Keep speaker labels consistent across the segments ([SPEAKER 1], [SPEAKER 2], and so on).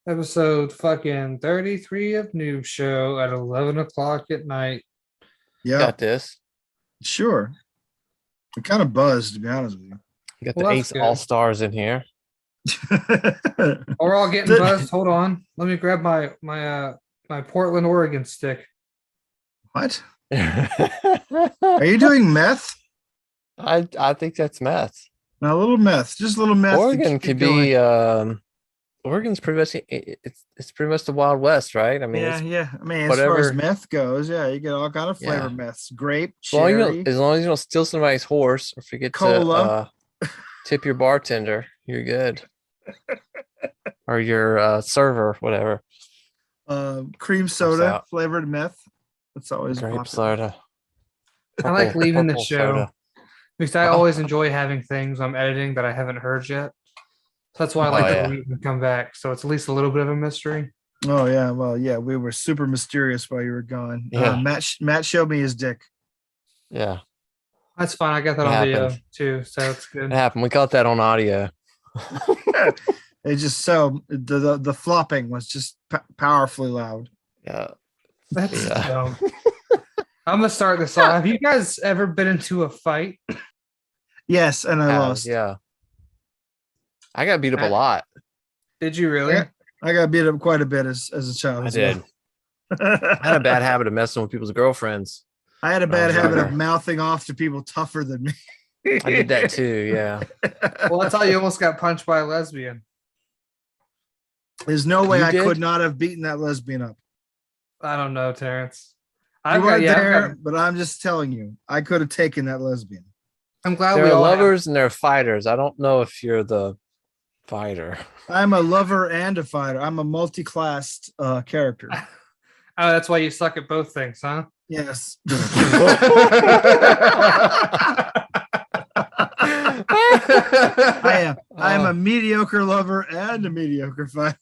[SPEAKER 1] Episode fucking 33 of Noob Show at 11 o'clock at night.
[SPEAKER 2] Yeah,
[SPEAKER 3] Got this.
[SPEAKER 2] sure. I'm kind of buzzed, to be honest with you.
[SPEAKER 3] You got
[SPEAKER 1] Well,
[SPEAKER 3] the
[SPEAKER 1] that's
[SPEAKER 3] Ace
[SPEAKER 1] good.
[SPEAKER 3] All Stars in here.
[SPEAKER 1] We're all getting buzzed. Hold on. Let me grab my Portland, Oregon stick.
[SPEAKER 2] What?
[SPEAKER 3] I
[SPEAKER 2] Are you doing meth?
[SPEAKER 3] think that's meth.
[SPEAKER 2] No, a little meth. Just a little meth. to
[SPEAKER 3] Oregon
[SPEAKER 2] keep
[SPEAKER 3] could
[SPEAKER 2] it going.
[SPEAKER 3] be Oregon's pretty much it's pretty much the Wild West, right? I mean,
[SPEAKER 2] Yeah,
[SPEAKER 3] it's
[SPEAKER 2] yeah. I mean, as far as
[SPEAKER 3] whatever.
[SPEAKER 2] meth goes, yeah, you get all kind of flavor
[SPEAKER 3] Yeah.
[SPEAKER 2] meths. Grape,
[SPEAKER 3] As
[SPEAKER 2] cherry,
[SPEAKER 3] long as you don't steal somebody's horse or forget
[SPEAKER 2] cola.
[SPEAKER 3] to tip your bartender, you're good. Or your server, whatever.
[SPEAKER 2] Cream soda,
[SPEAKER 3] out.
[SPEAKER 2] flavored meth. That's always
[SPEAKER 3] Grape
[SPEAKER 2] popular.
[SPEAKER 3] soda.
[SPEAKER 1] I like leaving the
[SPEAKER 3] Purple
[SPEAKER 1] show
[SPEAKER 3] soda.
[SPEAKER 1] because I always enjoy having things I'm editing that I haven't heard yet. So that's why I like
[SPEAKER 3] Oh,
[SPEAKER 1] to
[SPEAKER 3] yeah.
[SPEAKER 1] leave and come back. So it's at least a little bit of a mystery.
[SPEAKER 2] Oh yeah, well yeah, we were super mysterious while you were gone.
[SPEAKER 3] Yeah.
[SPEAKER 2] Matt showed me his dick.
[SPEAKER 3] Yeah,
[SPEAKER 1] That's fine. I got that
[SPEAKER 3] It
[SPEAKER 1] on video
[SPEAKER 3] happened.
[SPEAKER 1] too. So it's good.
[SPEAKER 3] it happened. We caught that on audio.
[SPEAKER 2] It just so the flopping was just powerfully loud.
[SPEAKER 3] Yeah.
[SPEAKER 1] That's
[SPEAKER 3] Yeah.
[SPEAKER 1] dumb. I'm gonna start this off. Have you guys ever been into a fight?
[SPEAKER 2] Yes, and I lost.
[SPEAKER 3] Yeah. I got beat up a lot.
[SPEAKER 1] Did you really?
[SPEAKER 2] Yeah. I got beat up quite a bit as a child.
[SPEAKER 3] I
[SPEAKER 2] as
[SPEAKER 3] did.
[SPEAKER 2] well.
[SPEAKER 3] I had a bad habit of messing with people's girlfriends.
[SPEAKER 2] I had a
[SPEAKER 3] when I
[SPEAKER 2] bad
[SPEAKER 3] was
[SPEAKER 2] habit of
[SPEAKER 3] younger.
[SPEAKER 2] mouthing off to people tougher than me.
[SPEAKER 3] I did that too. Yeah.
[SPEAKER 1] Well, that's how you almost got punched by a lesbian.
[SPEAKER 2] There's no way
[SPEAKER 3] You
[SPEAKER 2] I
[SPEAKER 3] did?
[SPEAKER 2] could not have beaten that lesbian up.
[SPEAKER 1] I don't know, Terrence.
[SPEAKER 2] You weren't
[SPEAKER 1] I've
[SPEAKER 2] there,
[SPEAKER 1] got-
[SPEAKER 2] but I'm just telling you, I could have taken that lesbian.
[SPEAKER 1] I'm glad
[SPEAKER 3] There
[SPEAKER 1] we
[SPEAKER 3] are
[SPEAKER 1] all have-
[SPEAKER 3] lovers and there are fighters. I don't know if you're the fighter.
[SPEAKER 2] I'm a lover and a fighter. I'm a multi-classed character.
[SPEAKER 1] Oh, that's why you suck at both things, huh?
[SPEAKER 2] Yes. I am a mediocre lover and a mediocre fighter.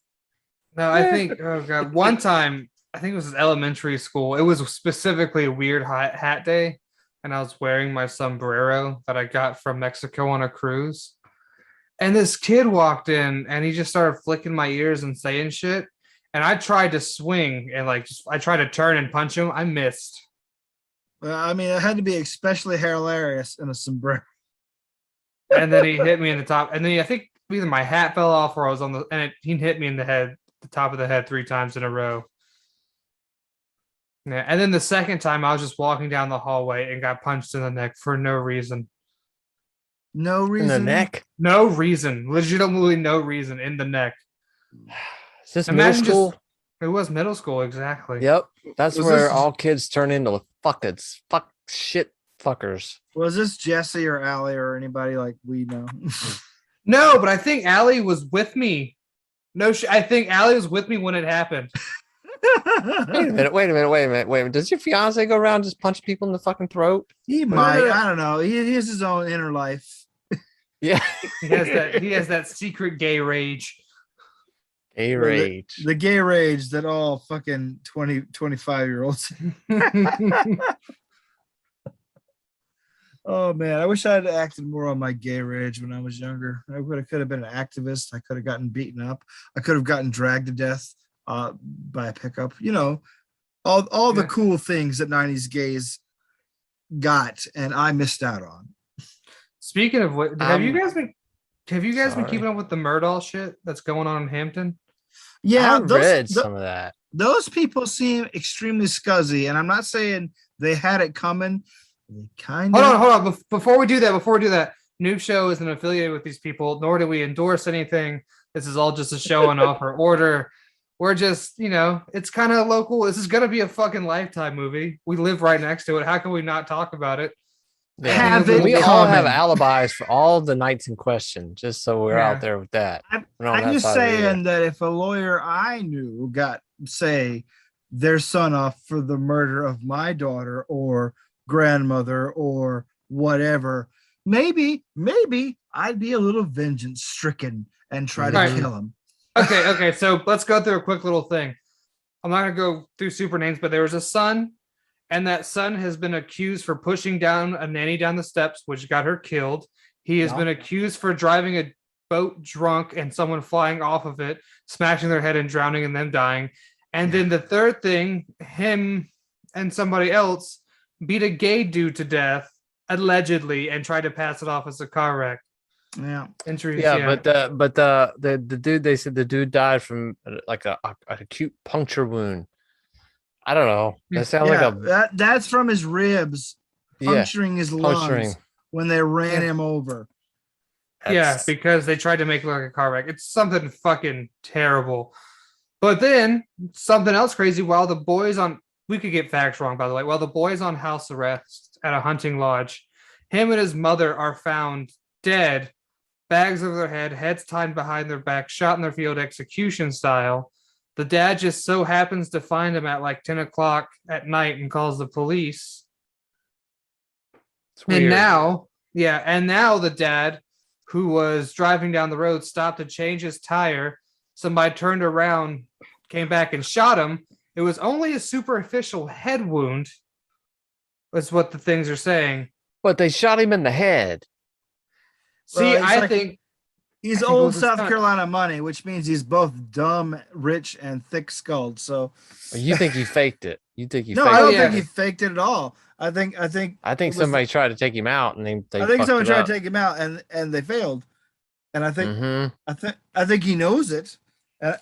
[SPEAKER 1] No, I think, oh God, one time, I think it was elementary school. It was specifically a weird hat day. And I was wearing my sombrero that I got from Mexico on a cruise. And this kid walked in and he just started flicking my ears and saying shit. And I tried to swing and I tried to turn and punch him. I missed.
[SPEAKER 2] Well, I mean, it had to be especially hilarious in a sombrero.
[SPEAKER 1] And then he hit me in the top. And then I think either my hat fell off or I was he hit me in the head, the top of the head 3 times in a row. Yeah. And then the second time I was just walking down the hallway and got punched in the neck for no reason.
[SPEAKER 2] No
[SPEAKER 3] In
[SPEAKER 2] reason.
[SPEAKER 3] the neck.
[SPEAKER 1] No reason. Legitimately no reason in the neck.
[SPEAKER 3] Is this
[SPEAKER 1] Imagine
[SPEAKER 3] middle school?
[SPEAKER 1] It was middle school, exactly.
[SPEAKER 3] Yep. That's
[SPEAKER 2] Was
[SPEAKER 3] where
[SPEAKER 2] this-
[SPEAKER 3] all kids turn into shit fuckers.
[SPEAKER 2] Was this Jesse or Allie or anybody like we know?
[SPEAKER 1] No, but I think Allie was with me. No, I think Allie was with me when it happened.
[SPEAKER 3] Wait a minute. Does your fiance go around just punch people in the fucking throat?
[SPEAKER 2] He might. I don't know. He has his own inner life.
[SPEAKER 3] Yeah.
[SPEAKER 1] He has that secret gay rage.
[SPEAKER 3] A rage.
[SPEAKER 2] The gay rage that all fucking 25-year-olds. Oh man, I wish I had acted more on my gay rage when I was younger. Could have been an activist. I could have gotten beaten up. I could have gotten dragged to death by a pickup. You know, all the
[SPEAKER 1] Yeah.
[SPEAKER 2] cool things that 90s gays got and I missed out on.
[SPEAKER 1] Speaking of what, have you guys been
[SPEAKER 3] Sorry.
[SPEAKER 1] keeping up with the Murdaugh shit that's going on in Hampton?
[SPEAKER 2] Yeah,
[SPEAKER 3] I read some of that.
[SPEAKER 2] those people seem extremely scuzzy, and I'm not saying they had it coming. They kind of
[SPEAKER 1] Hold on. Before we do that, Noob Show isn't affiliated with these people, nor do we endorse anything. This is all just a show on offer order. We're just, it's kind of local. This is gonna be a fucking Lifetime movie. We live right next to it. How can we not talk about it?
[SPEAKER 3] Yeah.
[SPEAKER 2] Have
[SPEAKER 1] it
[SPEAKER 3] We all have
[SPEAKER 2] coming.
[SPEAKER 3] alibis for all the nights in question, just so we're
[SPEAKER 1] Yeah.
[SPEAKER 3] out there with that.
[SPEAKER 2] I'm
[SPEAKER 3] We're on that
[SPEAKER 2] just
[SPEAKER 3] side of it.
[SPEAKER 2] saying that if a lawyer I knew got, say, their son off for the murder of my daughter or grandmother or whatever, maybe I'd be a little vengeance stricken and try to
[SPEAKER 1] Right.
[SPEAKER 2] kill him.
[SPEAKER 1] Okay. So let's go through a quick little thing. I'm not gonna go through super names, but there was a son, and that son has been accused for pushing down a nanny down the steps, which got her killed. He has
[SPEAKER 2] Yeah.
[SPEAKER 1] been accused for driving a boat drunk and someone flying off of it, smashing their head and drowning and them dying. And then the third thing, him and somebody else beat a gay dude to death, allegedly, and tried to pass it off as a car wreck.
[SPEAKER 2] Yeah.
[SPEAKER 1] Injuries,
[SPEAKER 3] Yeah, but the dude, they said the dude died from like an acute puncture wound. I don't know. That sounds like a
[SPEAKER 2] that's from his ribs puncturing his
[SPEAKER 3] puncturing.
[SPEAKER 2] lungs when they ran him over.
[SPEAKER 1] Yeah, because they tried to make it look like a car wreck. It's something fucking terrible. But then something else crazy. While the boys on, we could get facts wrong, by the way. While the boys on house arrest at a hunting lodge, him and his mother are found dead, bags over their head, heads tied behind their back, shot in their field, execution style. The dad just so happens to find him at like 10 o'clock at night and calls the police. And now the dad, who was driving down the road, stopped to change his tire. Somebody turned around, came back and shot him. It was only a superficial head wound, is what the things are saying.
[SPEAKER 3] But they shot him in the head.
[SPEAKER 1] See, I think
[SPEAKER 2] he's old South Carolina money, which means he's both dumb, rich, and thick-skulled. So
[SPEAKER 3] you think he faked it? You think he?
[SPEAKER 2] No,
[SPEAKER 3] faked
[SPEAKER 2] I don't
[SPEAKER 3] it?
[SPEAKER 2] think he faked it at all. I think
[SPEAKER 3] somebody tried to take him out, and they
[SPEAKER 2] I think someone tried to take him out, and they failed. And I think I think he knows it.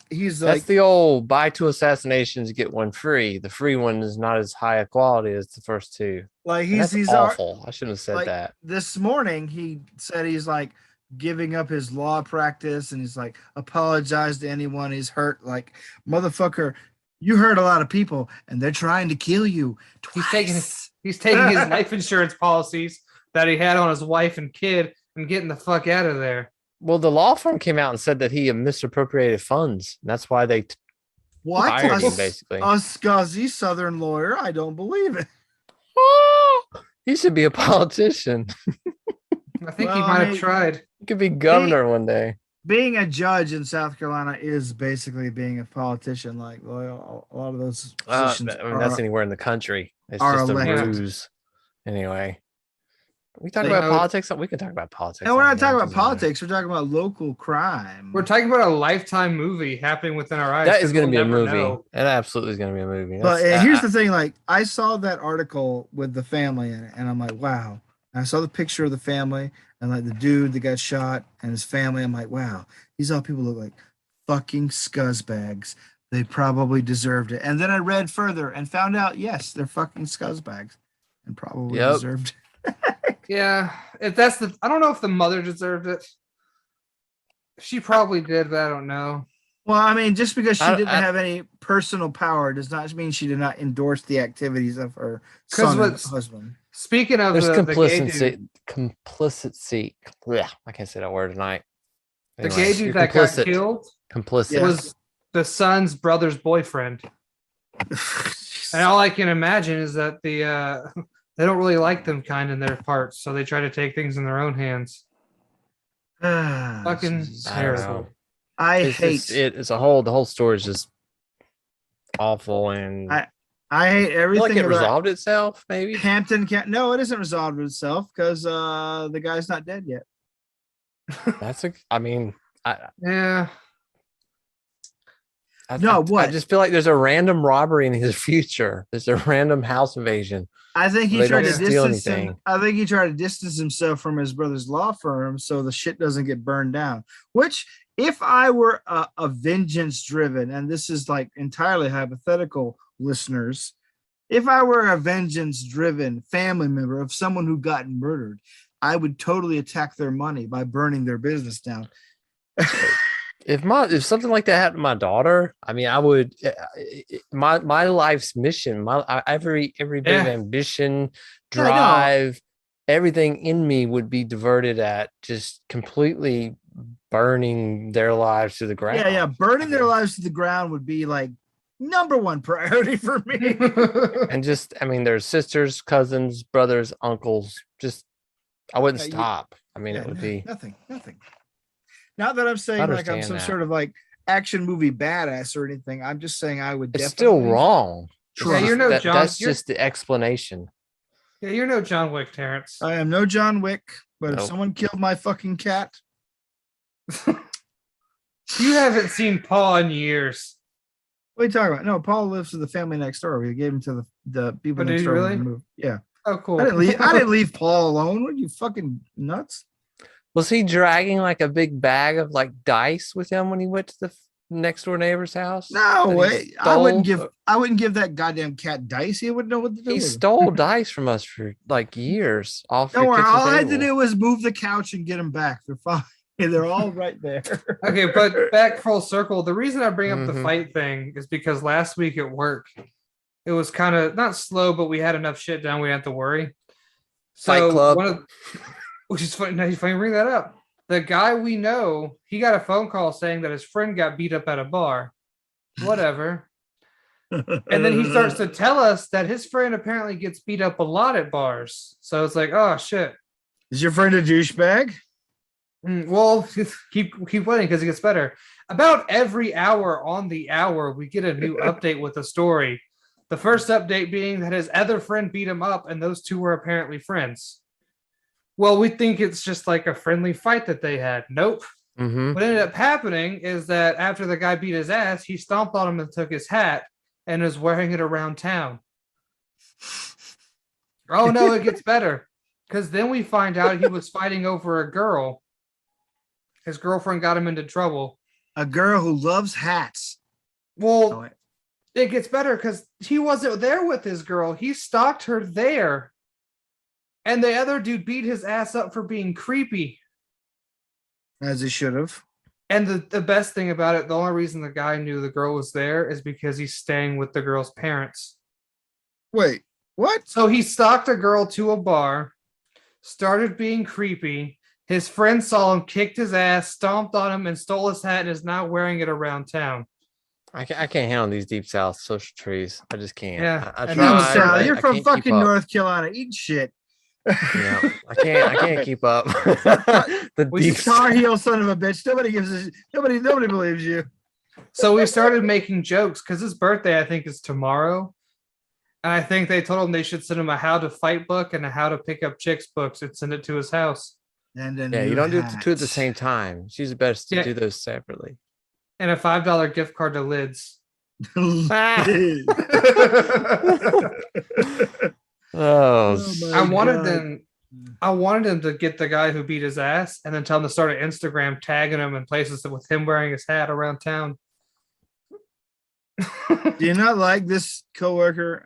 [SPEAKER 2] He's
[SPEAKER 3] that's
[SPEAKER 2] like
[SPEAKER 3] the old buy two assassinations, get one free. The free one is not as high a quality as the first two.
[SPEAKER 2] Like
[SPEAKER 3] he's awful. I shouldn't have said
[SPEAKER 2] like,
[SPEAKER 3] that.
[SPEAKER 2] This morning he said he's like giving up his law practice, and he's like apologize to anyone he's hurt. Like, motherfucker, you hurt a lot of people, and they're trying to kill you. Twice.
[SPEAKER 1] He's taking his life insurance policies that he had on his wife and kid and getting the fuck out of there.
[SPEAKER 3] Well, the law firm came out and said that he misappropriated funds. And that's why they fired him, basically.
[SPEAKER 2] A scuzzy Southern lawyer? I don't believe it.
[SPEAKER 3] He should be a politician.
[SPEAKER 1] I think he might have tried.
[SPEAKER 3] He could be governor one day.
[SPEAKER 2] Being a judge in South Carolina is basically being a politician. Like a lot of those positions.
[SPEAKER 3] That's anywhere in the country. It's just a ruse. Anyway. We talk about politics. We can talk about politics.
[SPEAKER 2] No, we're not talking about politics. We're talking about local crime.
[SPEAKER 1] We're talking about a Lifetime movie happening within our eyes.
[SPEAKER 3] That is going to be a movie. That absolutely is going to be a movie.
[SPEAKER 2] But here's the thing: like, I saw that article with the family in it, and I'm like, wow. And I saw the picture of the family and like the dude that got shot and his family. I'm like, wow, these all people look like fucking scuzzbags. They probably deserved it. And then I read further and found out, yes, they're fucking scuzzbags and probably deserved it.
[SPEAKER 1] Yeah, if that's I don't know if the mother deserved it. She probably did, but I don't know.
[SPEAKER 2] Well, I mean, just because she didn't have any personal power does not mean she did not endorse the activities of her son and husband.
[SPEAKER 1] Speaking of
[SPEAKER 3] there's complicity. Yeah, I can't say that word tonight.
[SPEAKER 1] Anyway, the gay dude that got killed was the son's brother's boyfriend. And all I can imagine is that they don't really like them kind in their parts, so they try to take things in their own hands. Fucking terrible.
[SPEAKER 2] I hate
[SPEAKER 3] it as a whole. The whole story is just awful, and
[SPEAKER 2] I hate everything.
[SPEAKER 3] Like it resolved itself, maybe.
[SPEAKER 2] Hampton can't. No, it isn't resolved itself because the guy's not dead yet.
[SPEAKER 1] Yeah.
[SPEAKER 3] I just feel like there's a random robbery in his future. There's a random house invasion.
[SPEAKER 2] I think he tried to distance him. I think he tried to distance himself from his brother's law firm so the shit doesn't get burned down. Which, if I were a vengeance-driven, and this is like entirely hypothetical, listeners, if I were a vengeance-driven family member of someone who got murdered, I would totally attack their money by burning their business down.
[SPEAKER 3] If something like that happened to my daughter, I mean, I would. My life's mission, every bit of ambition, drive, everything in me would be diverted at just completely burning their lives to the ground.
[SPEAKER 2] Yeah, burning their lives to the ground would be like number one priority for me.
[SPEAKER 3] And just, I mean, there's sisters, cousins, brothers, uncles. Just, I wouldn't stop. I mean, it would be
[SPEAKER 2] nothing. Not that I'm saying like I'm some sort of like action movie badass or anything. I'm just saying I would.
[SPEAKER 3] It's still wrong.
[SPEAKER 1] Yeah, you're no John.
[SPEAKER 3] That's just the explanation.
[SPEAKER 1] Yeah, you're no John Wick, Terance.
[SPEAKER 2] I am no John Wick, but if someone killed my fucking cat,
[SPEAKER 1] You haven't seen Paul in years.
[SPEAKER 2] What are you talking about? No, Paul lives with the family next door. We gave him to the people
[SPEAKER 1] Oh, did
[SPEAKER 2] next
[SPEAKER 1] you
[SPEAKER 2] door when
[SPEAKER 1] really?
[SPEAKER 2] we moved. Yeah.
[SPEAKER 1] Oh, cool.
[SPEAKER 2] I didn't leave. I didn't leave Paul alone. What are you fucking nuts?
[SPEAKER 3] Was he dragging like a big bag of like dice with him when he went to the next door neighbor's house?
[SPEAKER 2] No
[SPEAKER 3] that he
[SPEAKER 2] way. I wouldn't
[SPEAKER 3] stole?
[SPEAKER 2] give that goddamn cat dice. He wouldn't know what to do
[SPEAKER 3] He
[SPEAKER 2] with it.
[SPEAKER 3] stole dice from us for like years off
[SPEAKER 2] Don't
[SPEAKER 3] your
[SPEAKER 2] worry.
[SPEAKER 3] kitchen
[SPEAKER 2] All I had to
[SPEAKER 3] table.
[SPEAKER 2] do was move the couch and get them back. They're fine. They're all right there.
[SPEAKER 1] Okay, but back full circle. The reason I bring up the
[SPEAKER 3] Mhm.
[SPEAKER 1] fight thing is because last week at work, it was kind of not slow, but we had enough shit done. We didn't have to worry.
[SPEAKER 3] Fight
[SPEAKER 1] So
[SPEAKER 3] Club.
[SPEAKER 1] which is funny. Now you finally bring that up. The guy we know, he got a phone call saying that his friend got beat up at a bar. Whatever. And then he starts to tell us that his friend apparently gets beat up a lot at bars. So it's like, oh shit.
[SPEAKER 2] Is your friend a douchebag?
[SPEAKER 1] Well, keep waiting because it gets better. About every hour on the hour, we get a new update with a story. The first update being that his other friend beat him up, and those two were apparently friends. Well, we think it's just like a friendly fight that they had. Nope.
[SPEAKER 3] Mm-hmm.
[SPEAKER 1] What ended up happening is that after the guy beat his ass, he stomped on him and took his hat and is wearing it around town. Oh no, it gets better. Because then we find out he was fighting over a girl. His girlfriend got him into trouble.
[SPEAKER 2] A girl who loves hats.
[SPEAKER 1] Well, it gets better because he wasn't there with his girl. He stalked her there. And the other dude beat his ass up for being creepy.
[SPEAKER 2] As he should have.
[SPEAKER 1] And the best thing about it, the only reason the guy knew the girl was there is because he's staying with the girl's parents.
[SPEAKER 2] Wait, what?
[SPEAKER 1] So he stalked a girl to a bar, started being creepy. His friend saw him, kicked his ass, stomped on him, and stole his hat and is now wearing it around town.
[SPEAKER 3] I can't handle these deep south social trees. I just can't.
[SPEAKER 1] Yeah,
[SPEAKER 3] I
[SPEAKER 1] and
[SPEAKER 3] tried.
[SPEAKER 1] now
[SPEAKER 2] Sal,
[SPEAKER 3] I
[SPEAKER 2] you're from
[SPEAKER 3] can't keep
[SPEAKER 2] fucking
[SPEAKER 3] up.
[SPEAKER 2] North Carolina. Eat shit.
[SPEAKER 3] Yeah, I can't keep up. The
[SPEAKER 1] We
[SPEAKER 3] deep
[SPEAKER 2] Tar heel son of a bitch. Nobody believes you.
[SPEAKER 1] So we started making jokes because his birthday, I think, is tomorrow. And I think they told him they should send him a how to fight book and a how to pick up chicks books and send it to his house.
[SPEAKER 2] And then
[SPEAKER 3] Yeah, you don't do the two at the same time. She's best to
[SPEAKER 1] Yeah.
[SPEAKER 3] do those separately.
[SPEAKER 1] And a $5 gift card to Lids.
[SPEAKER 3] Ah.
[SPEAKER 2] Oh
[SPEAKER 3] Oh,
[SPEAKER 2] my
[SPEAKER 1] I wanted
[SPEAKER 2] God.
[SPEAKER 1] them to get the guy who beat his ass and then tell him to start an Instagram tagging him in places with him wearing his hat around town.
[SPEAKER 2] Do you not like this coworker?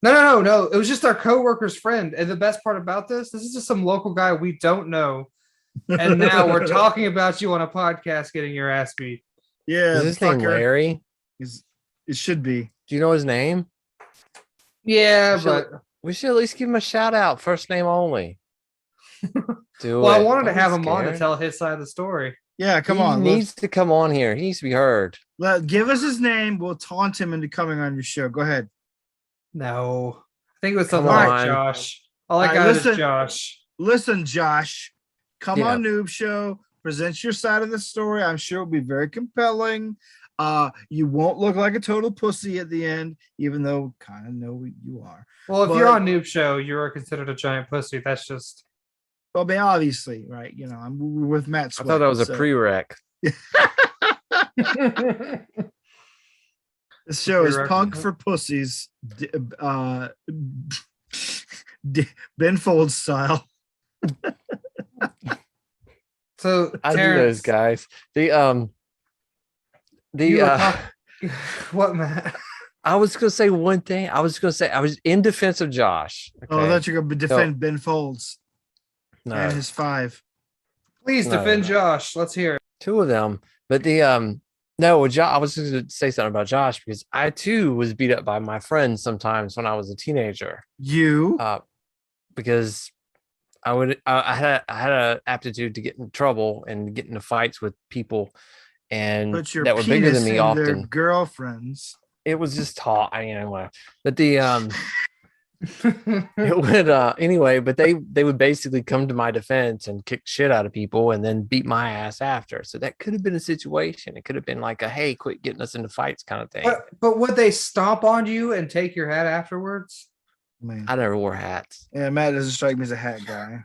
[SPEAKER 1] No. It was just our coworker's friend. And the best part about this is just some local guy we don't know. And now we're talking about you on a podcast getting your ass beat.
[SPEAKER 2] Yeah,
[SPEAKER 3] is his name
[SPEAKER 2] fucker.
[SPEAKER 3] Larry?
[SPEAKER 2] It should be.
[SPEAKER 3] Do you know his name?
[SPEAKER 1] Yeah,
[SPEAKER 3] We
[SPEAKER 1] but
[SPEAKER 3] should- we should at least give him a shout out, first name only. Do
[SPEAKER 1] well, I
[SPEAKER 3] it.
[SPEAKER 1] wanted to
[SPEAKER 3] Don't be
[SPEAKER 1] have him on to
[SPEAKER 3] scared.
[SPEAKER 1] tell his side of the story.
[SPEAKER 2] Yeah, come
[SPEAKER 3] He
[SPEAKER 2] on.
[SPEAKER 3] needs to come on here. He needs to be heard.
[SPEAKER 2] Give us his name. We'll taunt him into coming on your show. Go ahead.
[SPEAKER 1] No, I think it was
[SPEAKER 3] Come
[SPEAKER 1] something like
[SPEAKER 3] on.
[SPEAKER 1] Josh. All I
[SPEAKER 2] All right,
[SPEAKER 1] got
[SPEAKER 2] listen.
[SPEAKER 1] is Josh.
[SPEAKER 2] Listen, Josh, come
[SPEAKER 3] Yeah.
[SPEAKER 2] on Noob Show. Present your side of the story. I'm sure it'll be very compelling. You won't look like a total pussy at the end, even though we kind of know you are.
[SPEAKER 1] Well, if
[SPEAKER 2] But-
[SPEAKER 1] you're on Noob Show, you are considered a giant pussy. That's just
[SPEAKER 2] Well, I mean, obviously, right? You know, we're with Matt
[SPEAKER 3] I
[SPEAKER 2] Sweat.
[SPEAKER 3] thought that was a
[SPEAKER 2] so
[SPEAKER 3] prereq.
[SPEAKER 2] This show is
[SPEAKER 1] prerequisite.
[SPEAKER 2] punk for pussies. Ben Folds style.
[SPEAKER 1] so.
[SPEAKER 3] I knew those
[SPEAKER 1] Terance,
[SPEAKER 3] guys.
[SPEAKER 1] you were talking- what, Matt?
[SPEAKER 3] I was gonna say one thing. I was in defense of Josh.
[SPEAKER 2] Oh, I
[SPEAKER 3] okay?
[SPEAKER 2] thought you were going to defend Ben Folds
[SPEAKER 3] No,
[SPEAKER 2] and his 5.
[SPEAKER 1] Please
[SPEAKER 3] No.
[SPEAKER 1] defend Josh. Let's hear it.
[SPEAKER 3] two of them. But the no, with I was just gonna say something about Josh because I too was beat up by my friends sometimes when I was a teenager.
[SPEAKER 2] You?
[SPEAKER 3] Because I had a aptitude to get in trouble and get into fights with people and
[SPEAKER 2] Put your
[SPEAKER 3] that were bigger than
[SPEAKER 2] penis
[SPEAKER 3] me
[SPEAKER 2] in their
[SPEAKER 3] often.
[SPEAKER 2] girlfriends.
[SPEAKER 3] It was just taught. I didn't know. But the it would anyway, but they would basically come to my defense and kick shit out of people and then beat my ass after. So that could have been a situation. It could have been like a hey, quit getting us into fights kind of thing.
[SPEAKER 1] but would they stomp on you and take your hat afterwards?
[SPEAKER 2] Man.
[SPEAKER 3] I never wore hats.
[SPEAKER 2] Yeah, Matt doesn't strike me as a hat guy.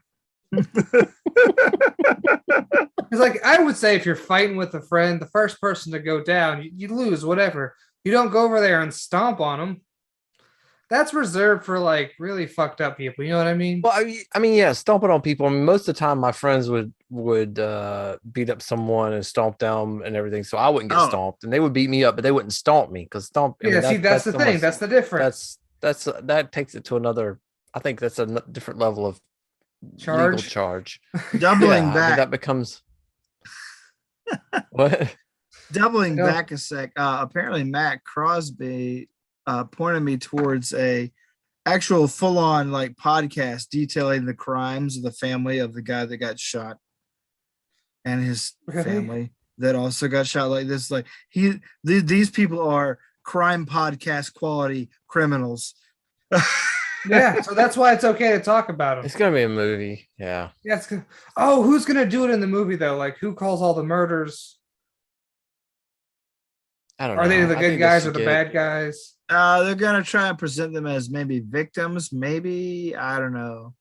[SPEAKER 1] It's like I would say if you're fighting with a friend, the first person to go down, you lose, whatever. You don't go over there and stomp on them. That's reserved for like really fucked up people. You know what I mean?
[SPEAKER 3] Well, I mean, yeah, stomping on people. I mean, most of the time, my friends would beat up someone and stomp them and everything, so I wouldn't get
[SPEAKER 2] Oh.
[SPEAKER 3] stomped, and they would beat me up, but they wouldn't stomp me because stomp. I
[SPEAKER 1] Yeah,
[SPEAKER 3] mean,
[SPEAKER 1] see, that's the thing.
[SPEAKER 3] almost,
[SPEAKER 1] That's the difference.
[SPEAKER 3] that takes it to another. I think that's a different level of legal
[SPEAKER 1] Charge.
[SPEAKER 3] charge.
[SPEAKER 2] Doubling
[SPEAKER 3] Yeah, I mean,
[SPEAKER 2] back.
[SPEAKER 3] that becomes what?
[SPEAKER 2] Doubling
[SPEAKER 1] Yeah.
[SPEAKER 2] back a sec. Apparently, Matt Crosby pointed me towards a actual full-on like podcast detailing the crimes of the family of the guy that got shot and his
[SPEAKER 1] Really?
[SPEAKER 2] family that also got shot. Like this, like these people are crime podcast quality criminals.
[SPEAKER 1] Yeah, so that's why it's okay to talk about them.
[SPEAKER 3] It's gonna be a movie. Yeah.
[SPEAKER 1] Yeah, it's good. Oh, who's gonna do it in the movie though? Like, who calls all the murders?
[SPEAKER 3] I don't know.
[SPEAKER 1] Are they the
[SPEAKER 3] I
[SPEAKER 1] good
[SPEAKER 3] think
[SPEAKER 1] guys
[SPEAKER 3] should
[SPEAKER 1] or the
[SPEAKER 3] get-
[SPEAKER 1] bad guys?
[SPEAKER 2] They're gonna try and present them as maybe victims. Maybe I don't know.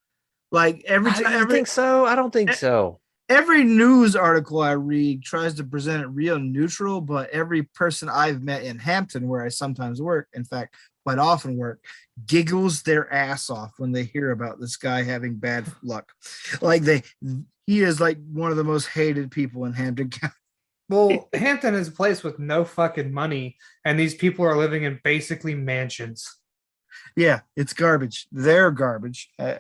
[SPEAKER 2] Like every time,
[SPEAKER 3] I think so. I don't think so.
[SPEAKER 2] every news article I read tries to present it real neutral, but every person I've met in Hampton, where I sometimes work, in fact, quite often work, giggles their ass off when they hear about this guy having bad luck. Like he is like one of the most hated people in Hampton County.
[SPEAKER 1] Well, Hampton is a place with no fucking money, and these people are living in basically mansions.
[SPEAKER 2] Yeah, it's garbage. They're garbage.
[SPEAKER 3] I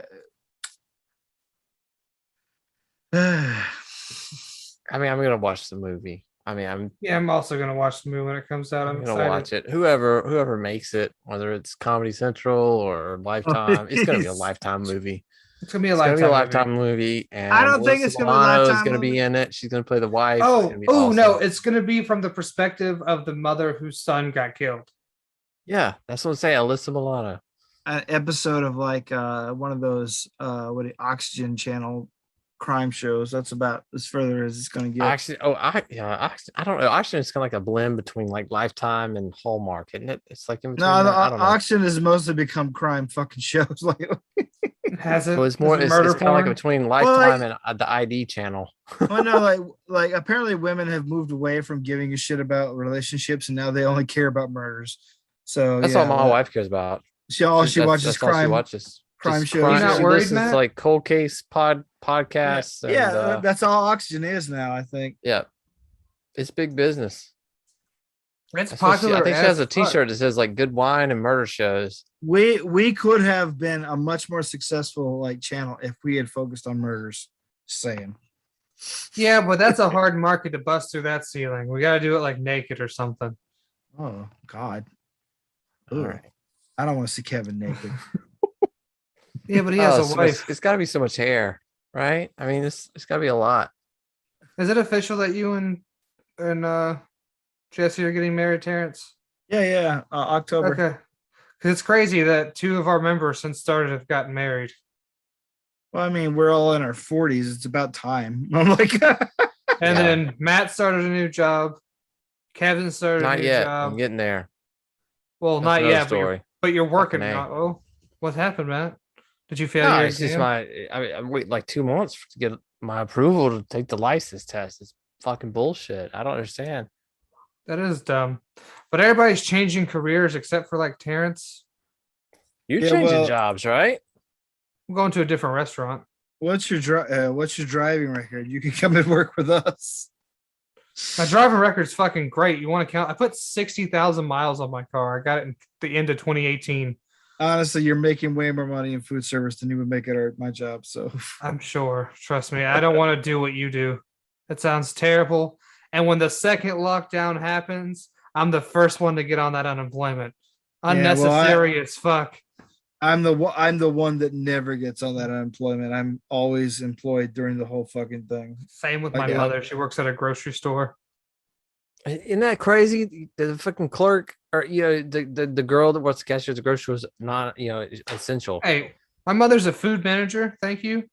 [SPEAKER 3] mean, I'm gonna watch the movie. I mean,
[SPEAKER 1] I'm also gonna watch the movie when it comes out. I'm
[SPEAKER 3] gonna
[SPEAKER 1] excited.
[SPEAKER 3] watch it. Whoever makes it, whether it's Comedy Central or Lifetime, it's gonna be a
[SPEAKER 2] Yes.
[SPEAKER 3] Lifetime movie.
[SPEAKER 1] It's gonna be a
[SPEAKER 3] It's gonna be a
[SPEAKER 1] lifetime.
[SPEAKER 3] Lifetime movie, and
[SPEAKER 2] I don't think
[SPEAKER 3] Alyssa
[SPEAKER 2] it's gonna be a
[SPEAKER 3] Milano is
[SPEAKER 2] Lifetime
[SPEAKER 3] gonna
[SPEAKER 2] movie.
[SPEAKER 3] be in it. She's gonna play the wife. It's
[SPEAKER 1] Oh,
[SPEAKER 3] gonna be
[SPEAKER 1] oh no!
[SPEAKER 3] awesome.
[SPEAKER 1] It's gonna be from the perspective of the mother whose son got killed.
[SPEAKER 3] Yeah, that's what I'm saying. Alyssa Milano.
[SPEAKER 2] An episode of like one of those Oxygen Channel crime shows. That's about as further as it's going to get.
[SPEAKER 3] Actually, I don't know. Actually, it's kind of like a blend between like Lifetime and Hallmark, isn't it? It's like in between.
[SPEAKER 2] No, the
[SPEAKER 3] I don't know.
[SPEAKER 2] Oxygen has mostly become crime fucking shows. Like,
[SPEAKER 1] Has it?
[SPEAKER 3] So it's more.
[SPEAKER 1] Is it
[SPEAKER 3] It's
[SPEAKER 1] murder
[SPEAKER 3] kind of like
[SPEAKER 1] porn?
[SPEAKER 3] between
[SPEAKER 2] like-
[SPEAKER 3] Lifetime and the ID channel.
[SPEAKER 2] well, no, like apparently women have moved away from giving a shit about relationships, and now they only care about murders. So
[SPEAKER 3] That's
[SPEAKER 2] yeah,
[SPEAKER 3] all my wife cares about.
[SPEAKER 2] She watches
[SPEAKER 3] That's all she
[SPEAKER 2] crime.
[SPEAKER 3] watches.
[SPEAKER 2] crime
[SPEAKER 3] Just
[SPEAKER 2] shows.
[SPEAKER 1] You're not
[SPEAKER 3] She
[SPEAKER 1] worried,
[SPEAKER 3] listens
[SPEAKER 1] Matt?
[SPEAKER 3] to like cold case podcasts. And,
[SPEAKER 2] Yeah, that's all Oxygen is now. I think.
[SPEAKER 3] yeah, it's big business.
[SPEAKER 1] It's
[SPEAKER 3] That's what
[SPEAKER 1] popular.
[SPEAKER 3] I think she
[SPEAKER 1] as
[SPEAKER 3] has a
[SPEAKER 1] fuck.
[SPEAKER 3] T-shirt that says like "Good Wine and Murder Shows."
[SPEAKER 2] We could have been a much more successful like channel if we had focused on murders. Just saying.
[SPEAKER 1] Yeah, but that's a hard market to bust through that ceiling. We got to do it like naked or something.
[SPEAKER 2] Oh God.
[SPEAKER 3] All
[SPEAKER 2] Ugh.
[SPEAKER 3] right.
[SPEAKER 2] I don't want to see Kevin naked.
[SPEAKER 1] Yeah, but he has a
[SPEAKER 3] so
[SPEAKER 1] wife.
[SPEAKER 3] it's got to be so much hair, right? I mean, it's got to be a lot.
[SPEAKER 1] Is it official that you and Jesse are getting married, Terrence?
[SPEAKER 2] Yeah. October.
[SPEAKER 1] Okay. Because it's crazy that two of our members since started have gotten married.
[SPEAKER 2] Well, I mean, we're all in our 40s. It's about time. I'm like,
[SPEAKER 1] And
[SPEAKER 3] Yeah.
[SPEAKER 1] then Matt started a new job. Kevin started a
[SPEAKER 3] Not
[SPEAKER 1] new
[SPEAKER 3] yet.
[SPEAKER 1] job.
[SPEAKER 3] I'm getting there.
[SPEAKER 1] Well,
[SPEAKER 3] That's
[SPEAKER 1] not
[SPEAKER 3] another
[SPEAKER 1] yet,
[SPEAKER 3] story.
[SPEAKER 1] but you're working
[SPEAKER 3] Fucking A.
[SPEAKER 1] now. Oh, what happened, Matt? Did you fail
[SPEAKER 3] No,
[SPEAKER 1] your
[SPEAKER 3] it's just
[SPEAKER 1] exam?
[SPEAKER 3] I mean, I'm waiting like 2 months to get my approval to take the license test. It's fucking bullshit. I don't understand.
[SPEAKER 1] That is dumb. But everybody's changing careers except for like Terrence.
[SPEAKER 3] You're
[SPEAKER 2] Yeah,
[SPEAKER 3] changing
[SPEAKER 2] well-
[SPEAKER 3] jobs, right?
[SPEAKER 1] I'm going to a different restaurant.
[SPEAKER 2] what's your driving record? You can come and work with us.
[SPEAKER 1] My driving record's fucking great. You want to count? I put 60,000 miles on my car. I got it in the end of 2018.
[SPEAKER 2] Honestly, you're making way more money in food service than you would make at my job. So
[SPEAKER 1] I'm sure. Trust me. I don't want to do what you do. That sounds terrible. And when the second lockdown happens, I'm the first one to get on that unemployment.
[SPEAKER 2] Yeah, well,
[SPEAKER 1] Unnecessary as fuck.
[SPEAKER 2] I'm the one that never gets on that unemployment. I'm always employed during the whole fucking thing.
[SPEAKER 1] Same with my
[SPEAKER 2] Okay.
[SPEAKER 1] mother. She works at a grocery store.
[SPEAKER 3] Isn't that crazy? The fucking clerk or the girl that works the cashier at the grocery store is not essential.
[SPEAKER 1] Hey, my mother's a food manager. Thank you.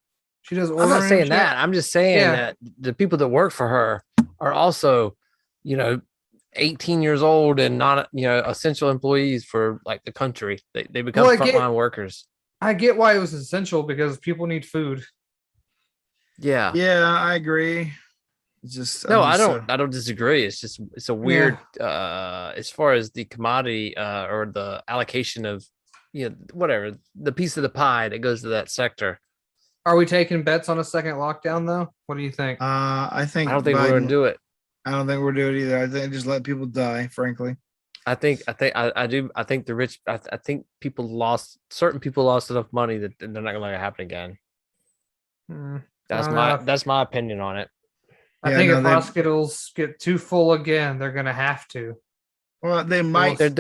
[SPEAKER 1] She does ordering.
[SPEAKER 3] I'm not
[SPEAKER 1] and
[SPEAKER 3] saying
[SPEAKER 1] shit.
[SPEAKER 3] that. I'm just saying
[SPEAKER 1] Yeah.
[SPEAKER 3] that the people that work for her are also, 18 years old and not, essential employees for like the country. They become
[SPEAKER 1] Well, I get-
[SPEAKER 3] frontline workers.
[SPEAKER 1] I get why it was essential because people need food.
[SPEAKER 3] Yeah.
[SPEAKER 2] Yeah, I agree. It's just
[SPEAKER 3] No,
[SPEAKER 2] I'm
[SPEAKER 3] I
[SPEAKER 2] just
[SPEAKER 3] don't disagree. It's just it's a weird as far as the commodity or the allocation of whatever the piece of the pie that goes to that sector.
[SPEAKER 1] Are we taking bets on a second lockdown though? What do you think?
[SPEAKER 2] I
[SPEAKER 3] I
[SPEAKER 2] think
[SPEAKER 3] don't think we're gonna
[SPEAKER 2] Biden.
[SPEAKER 3] do it.
[SPEAKER 2] I don't think we'll do it either. I think just let people die. Frankly,
[SPEAKER 3] I do. I think the rich. I think certain people lost enough money that they're not gonna let it happen again.
[SPEAKER 1] Hmm, I don't know.
[SPEAKER 3] That's my opinion on it.
[SPEAKER 1] I
[SPEAKER 2] yeah,
[SPEAKER 1] think
[SPEAKER 2] no,
[SPEAKER 1] if
[SPEAKER 2] they
[SPEAKER 1] hospitals get too full again, they're gonna have to.
[SPEAKER 2] well they
[SPEAKER 1] Well,
[SPEAKER 2] might.
[SPEAKER 3] They're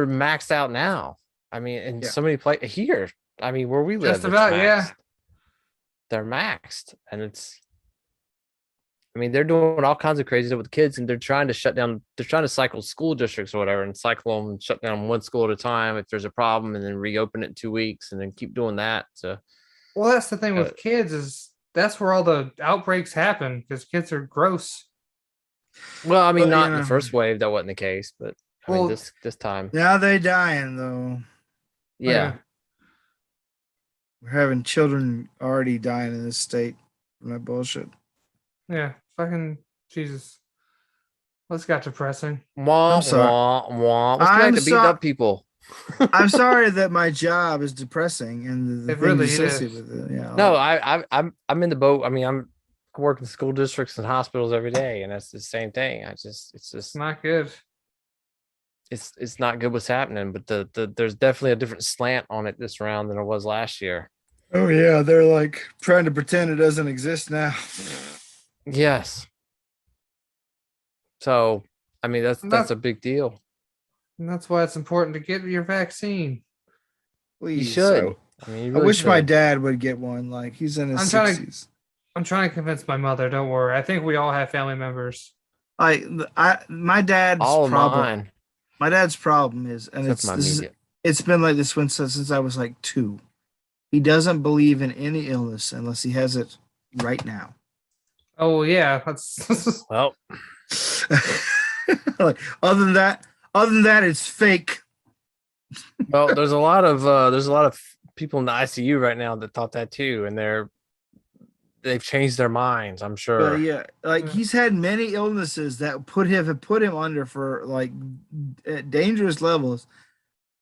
[SPEAKER 3] maxed out now. I mean, in
[SPEAKER 2] Yeah.
[SPEAKER 3] so many places here. I mean, where we
[SPEAKER 1] Just
[SPEAKER 3] live, it's
[SPEAKER 1] about, yeah.
[SPEAKER 3] maxed. They're maxed, and it's. I mean, they're doing all kinds of crazy stuff with kids, and they're trying to shut down. They're trying to cycle school districts or whatever, and cycle them, and shut down one school at a time if there's a problem, and then reopen it in 2 weeks, and then keep doing that. So,
[SPEAKER 1] Well, that's the thing
[SPEAKER 3] uh,
[SPEAKER 1] with kids is that's where all the outbreaks happen because kids are gross.
[SPEAKER 3] well, I mean,
[SPEAKER 2] But
[SPEAKER 3] not in the first wave, that wasn't the case, but I mean,
[SPEAKER 1] Well,
[SPEAKER 3] this time,
[SPEAKER 2] now they dying though.
[SPEAKER 3] yeah.
[SPEAKER 2] We're having children already dying in this state from that bullshit.
[SPEAKER 1] yeah, fucking Jesus. That's got depressing.
[SPEAKER 3] Wah
[SPEAKER 2] I'm sorry.
[SPEAKER 3] wah wah. Let's get
[SPEAKER 2] I'm
[SPEAKER 3] back to beating
[SPEAKER 2] so-
[SPEAKER 3] up people.
[SPEAKER 2] I'm sorry that my job is depressing and the
[SPEAKER 1] It
[SPEAKER 2] things
[SPEAKER 1] really
[SPEAKER 2] associated
[SPEAKER 1] is.
[SPEAKER 2] with it. Yeah.
[SPEAKER 3] No, I'm in the boat. I mean, I'm working school districts and hospitals every day, and that's the same thing. It's just
[SPEAKER 1] Not good.
[SPEAKER 3] it's not good what's happening, but there's definitely a different slant on it this round than it was last year.
[SPEAKER 2] Oh yeah, they're like trying to pretend it doesn't exist now.
[SPEAKER 3] Yes. So, I mean, that's a big deal.
[SPEAKER 1] And that's why it's important to get your vaccine.
[SPEAKER 2] Please,
[SPEAKER 3] You should. I mean, you
[SPEAKER 2] I
[SPEAKER 3] really
[SPEAKER 2] wish my
[SPEAKER 3] should.
[SPEAKER 2] dad would get one. Like he's in his
[SPEAKER 1] I'm trying to-
[SPEAKER 2] 60s.
[SPEAKER 1] I'm trying to convince my mother. Don't worry. I think we all have family members.
[SPEAKER 2] My dad's
[SPEAKER 3] All of
[SPEAKER 2] problem.
[SPEAKER 3] mine,
[SPEAKER 2] My dad's problem is, and
[SPEAKER 3] except my immediate.
[SPEAKER 2] it's been like this since I was like 2. He doesn't believe in any illness unless he has it right now.
[SPEAKER 1] Oh yeah, that's
[SPEAKER 3] Well,
[SPEAKER 2] Like, other than that, it's fake.
[SPEAKER 3] well, there's a lot of people in the ICU right now that thought that too, and they've changed their minds. I'm sure.
[SPEAKER 2] But yeah, like
[SPEAKER 1] Yeah.
[SPEAKER 2] he's had many illnesses that have put him under for like dangerous levels,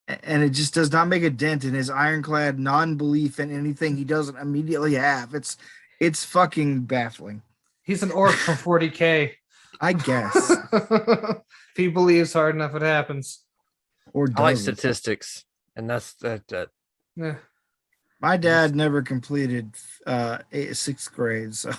[SPEAKER 2] and it just does not make a dent in his ironclad non-belief in anything he doesn't immediately have. It's fucking baffling.
[SPEAKER 1] he's an orc from 40K.
[SPEAKER 2] I guess.
[SPEAKER 1] If he believes hard enough, it happens.
[SPEAKER 2] Or
[SPEAKER 3] I like
[SPEAKER 2] doesn't.
[SPEAKER 3] statistics, and that's that.
[SPEAKER 1] Yeah.
[SPEAKER 2] My dad never completed 6th grade, so.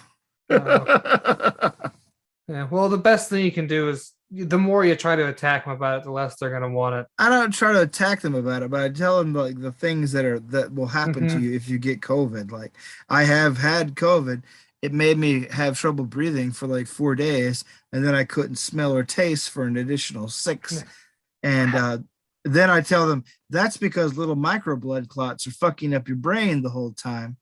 [SPEAKER 1] Yeah. Well, the best thing you can do is the more you try to attack them about it, the less they're gonna want it.
[SPEAKER 2] I don't try to attack them about it, but I tell them like the things that will happen to
[SPEAKER 1] Mhm.
[SPEAKER 2] you if you get COVID. Like I have had COVID. It made me have trouble breathing for like 4 days, and then I couldn't smell or taste for an additional 6. And then I tell them that's because little micro blood clots are fucking up your brain the whole time.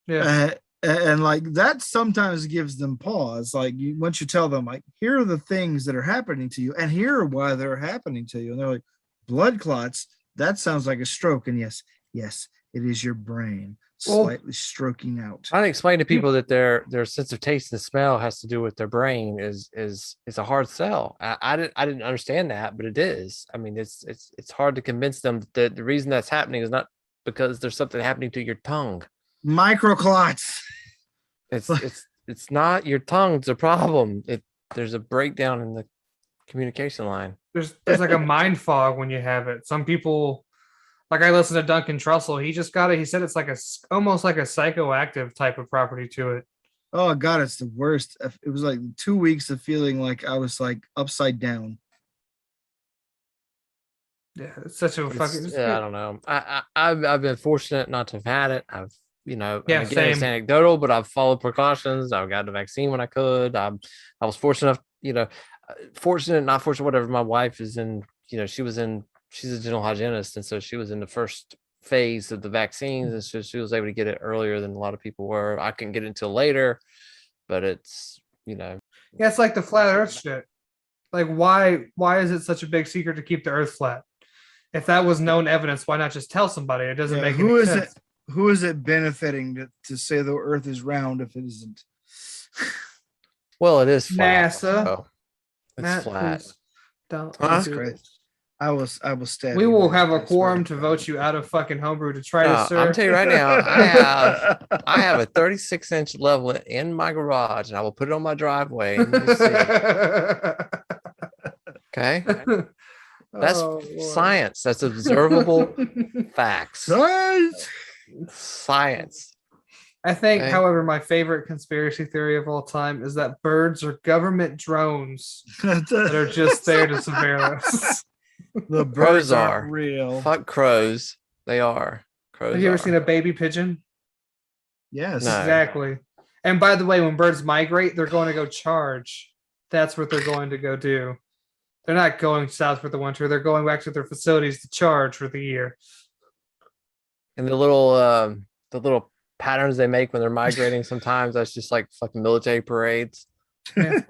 [SPEAKER 1] Yeah.
[SPEAKER 2] And like that sometimes gives them pause. Like once you tell them, like, here are the things that are happening to you, and here are why they're happening to you. And they're like, blood clots, that sounds like a stroke. And yes, it is your brain
[SPEAKER 1] Well,
[SPEAKER 2] slightly stroking out.
[SPEAKER 3] I explain to people that their sense of taste and smell has to do with their brain is a hard sell. I didn't understand that, but it is. I mean, it's hard to convince them that the reason that's happening is not because there's something happening to your tongue.
[SPEAKER 2] Microclots.
[SPEAKER 3] It's not your tongue's the problem. There's a breakdown in the communication line.
[SPEAKER 1] There's like a mind fog when you have it. Some people, like I listened to Duncan Trussell, he just got it. He said it's like almost like a psychoactive type of property to it.
[SPEAKER 2] Oh God, it's the worst. It was like 2 weeks of feeling like I was like upside down.
[SPEAKER 1] Yeah, it's such a fucking.
[SPEAKER 3] I don't know. I've been fortunate not to have had it. I've
[SPEAKER 1] Yeah,
[SPEAKER 3] again, it's
[SPEAKER 1] same.
[SPEAKER 3] anecdotal, but I've followed precautions. I got the vaccine when I could. I was fortunate enough, fortunate, not fortunate, whatever. My wife is in, she's a dental hygienist, and so she was in the first phase of the vaccines, and so she was able to get it earlier than a lot of people were. I couldn't get it until later, but it's
[SPEAKER 1] Yeah, it's like the flat Earth shit. Like, why is it such a big secret to keep the Earth flat? If that was known evidence, why not just tell somebody? It doesn't
[SPEAKER 2] Yeah,
[SPEAKER 1] make
[SPEAKER 2] who
[SPEAKER 1] any
[SPEAKER 2] is
[SPEAKER 1] sense.
[SPEAKER 2] it? who is it benefiting to say the Earth is round if it isn't?
[SPEAKER 3] Well, it is flat.
[SPEAKER 1] NASA.
[SPEAKER 3] So it's
[SPEAKER 1] Matt,
[SPEAKER 3] flat.
[SPEAKER 1] please don't
[SPEAKER 3] Huh?
[SPEAKER 1] do
[SPEAKER 2] Christ.
[SPEAKER 1] this.
[SPEAKER 2] I will stab
[SPEAKER 1] We
[SPEAKER 2] you,
[SPEAKER 1] will
[SPEAKER 2] man.
[SPEAKER 1] have a
[SPEAKER 2] I swear
[SPEAKER 1] quorum
[SPEAKER 2] to
[SPEAKER 1] to
[SPEAKER 2] God.
[SPEAKER 1] vote you out of fucking homebrew detritus,
[SPEAKER 3] No,
[SPEAKER 1] sir.
[SPEAKER 3] I'm telling you right now, I have a 36-inch level in my garage, and I will put it on my driveway, and you'll see. Okay, that's
[SPEAKER 1] Oh, Lord.
[SPEAKER 3] science. That's observable facts.
[SPEAKER 2] Guys!
[SPEAKER 3] Science.
[SPEAKER 1] I think,
[SPEAKER 3] Okay.
[SPEAKER 1] however, my favorite conspiracy theory of all time is that birds are government drones that are just there to surveil us.
[SPEAKER 2] The
[SPEAKER 3] Crows
[SPEAKER 2] birds
[SPEAKER 3] are
[SPEAKER 2] aren't real.
[SPEAKER 3] Fuck crows. They are. Crows.
[SPEAKER 1] Have you ever
[SPEAKER 3] are.
[SPEAKER 1] seen a baby pigeon?
[SPEAKER 2] Yes.
[SPEAKER 3] No.
[SPEAKER 1] Exactly. And by the way, when birds migrate, they're going to go charge. That's what they're going to go do. They're not going south for the winter. They're going back to their facilities to charge for the year.
[SPEAKER 3] And the little patterns they make when they're migrating, sometimes that's just like fucking military parades.
[SPEAKER 1] Yeah.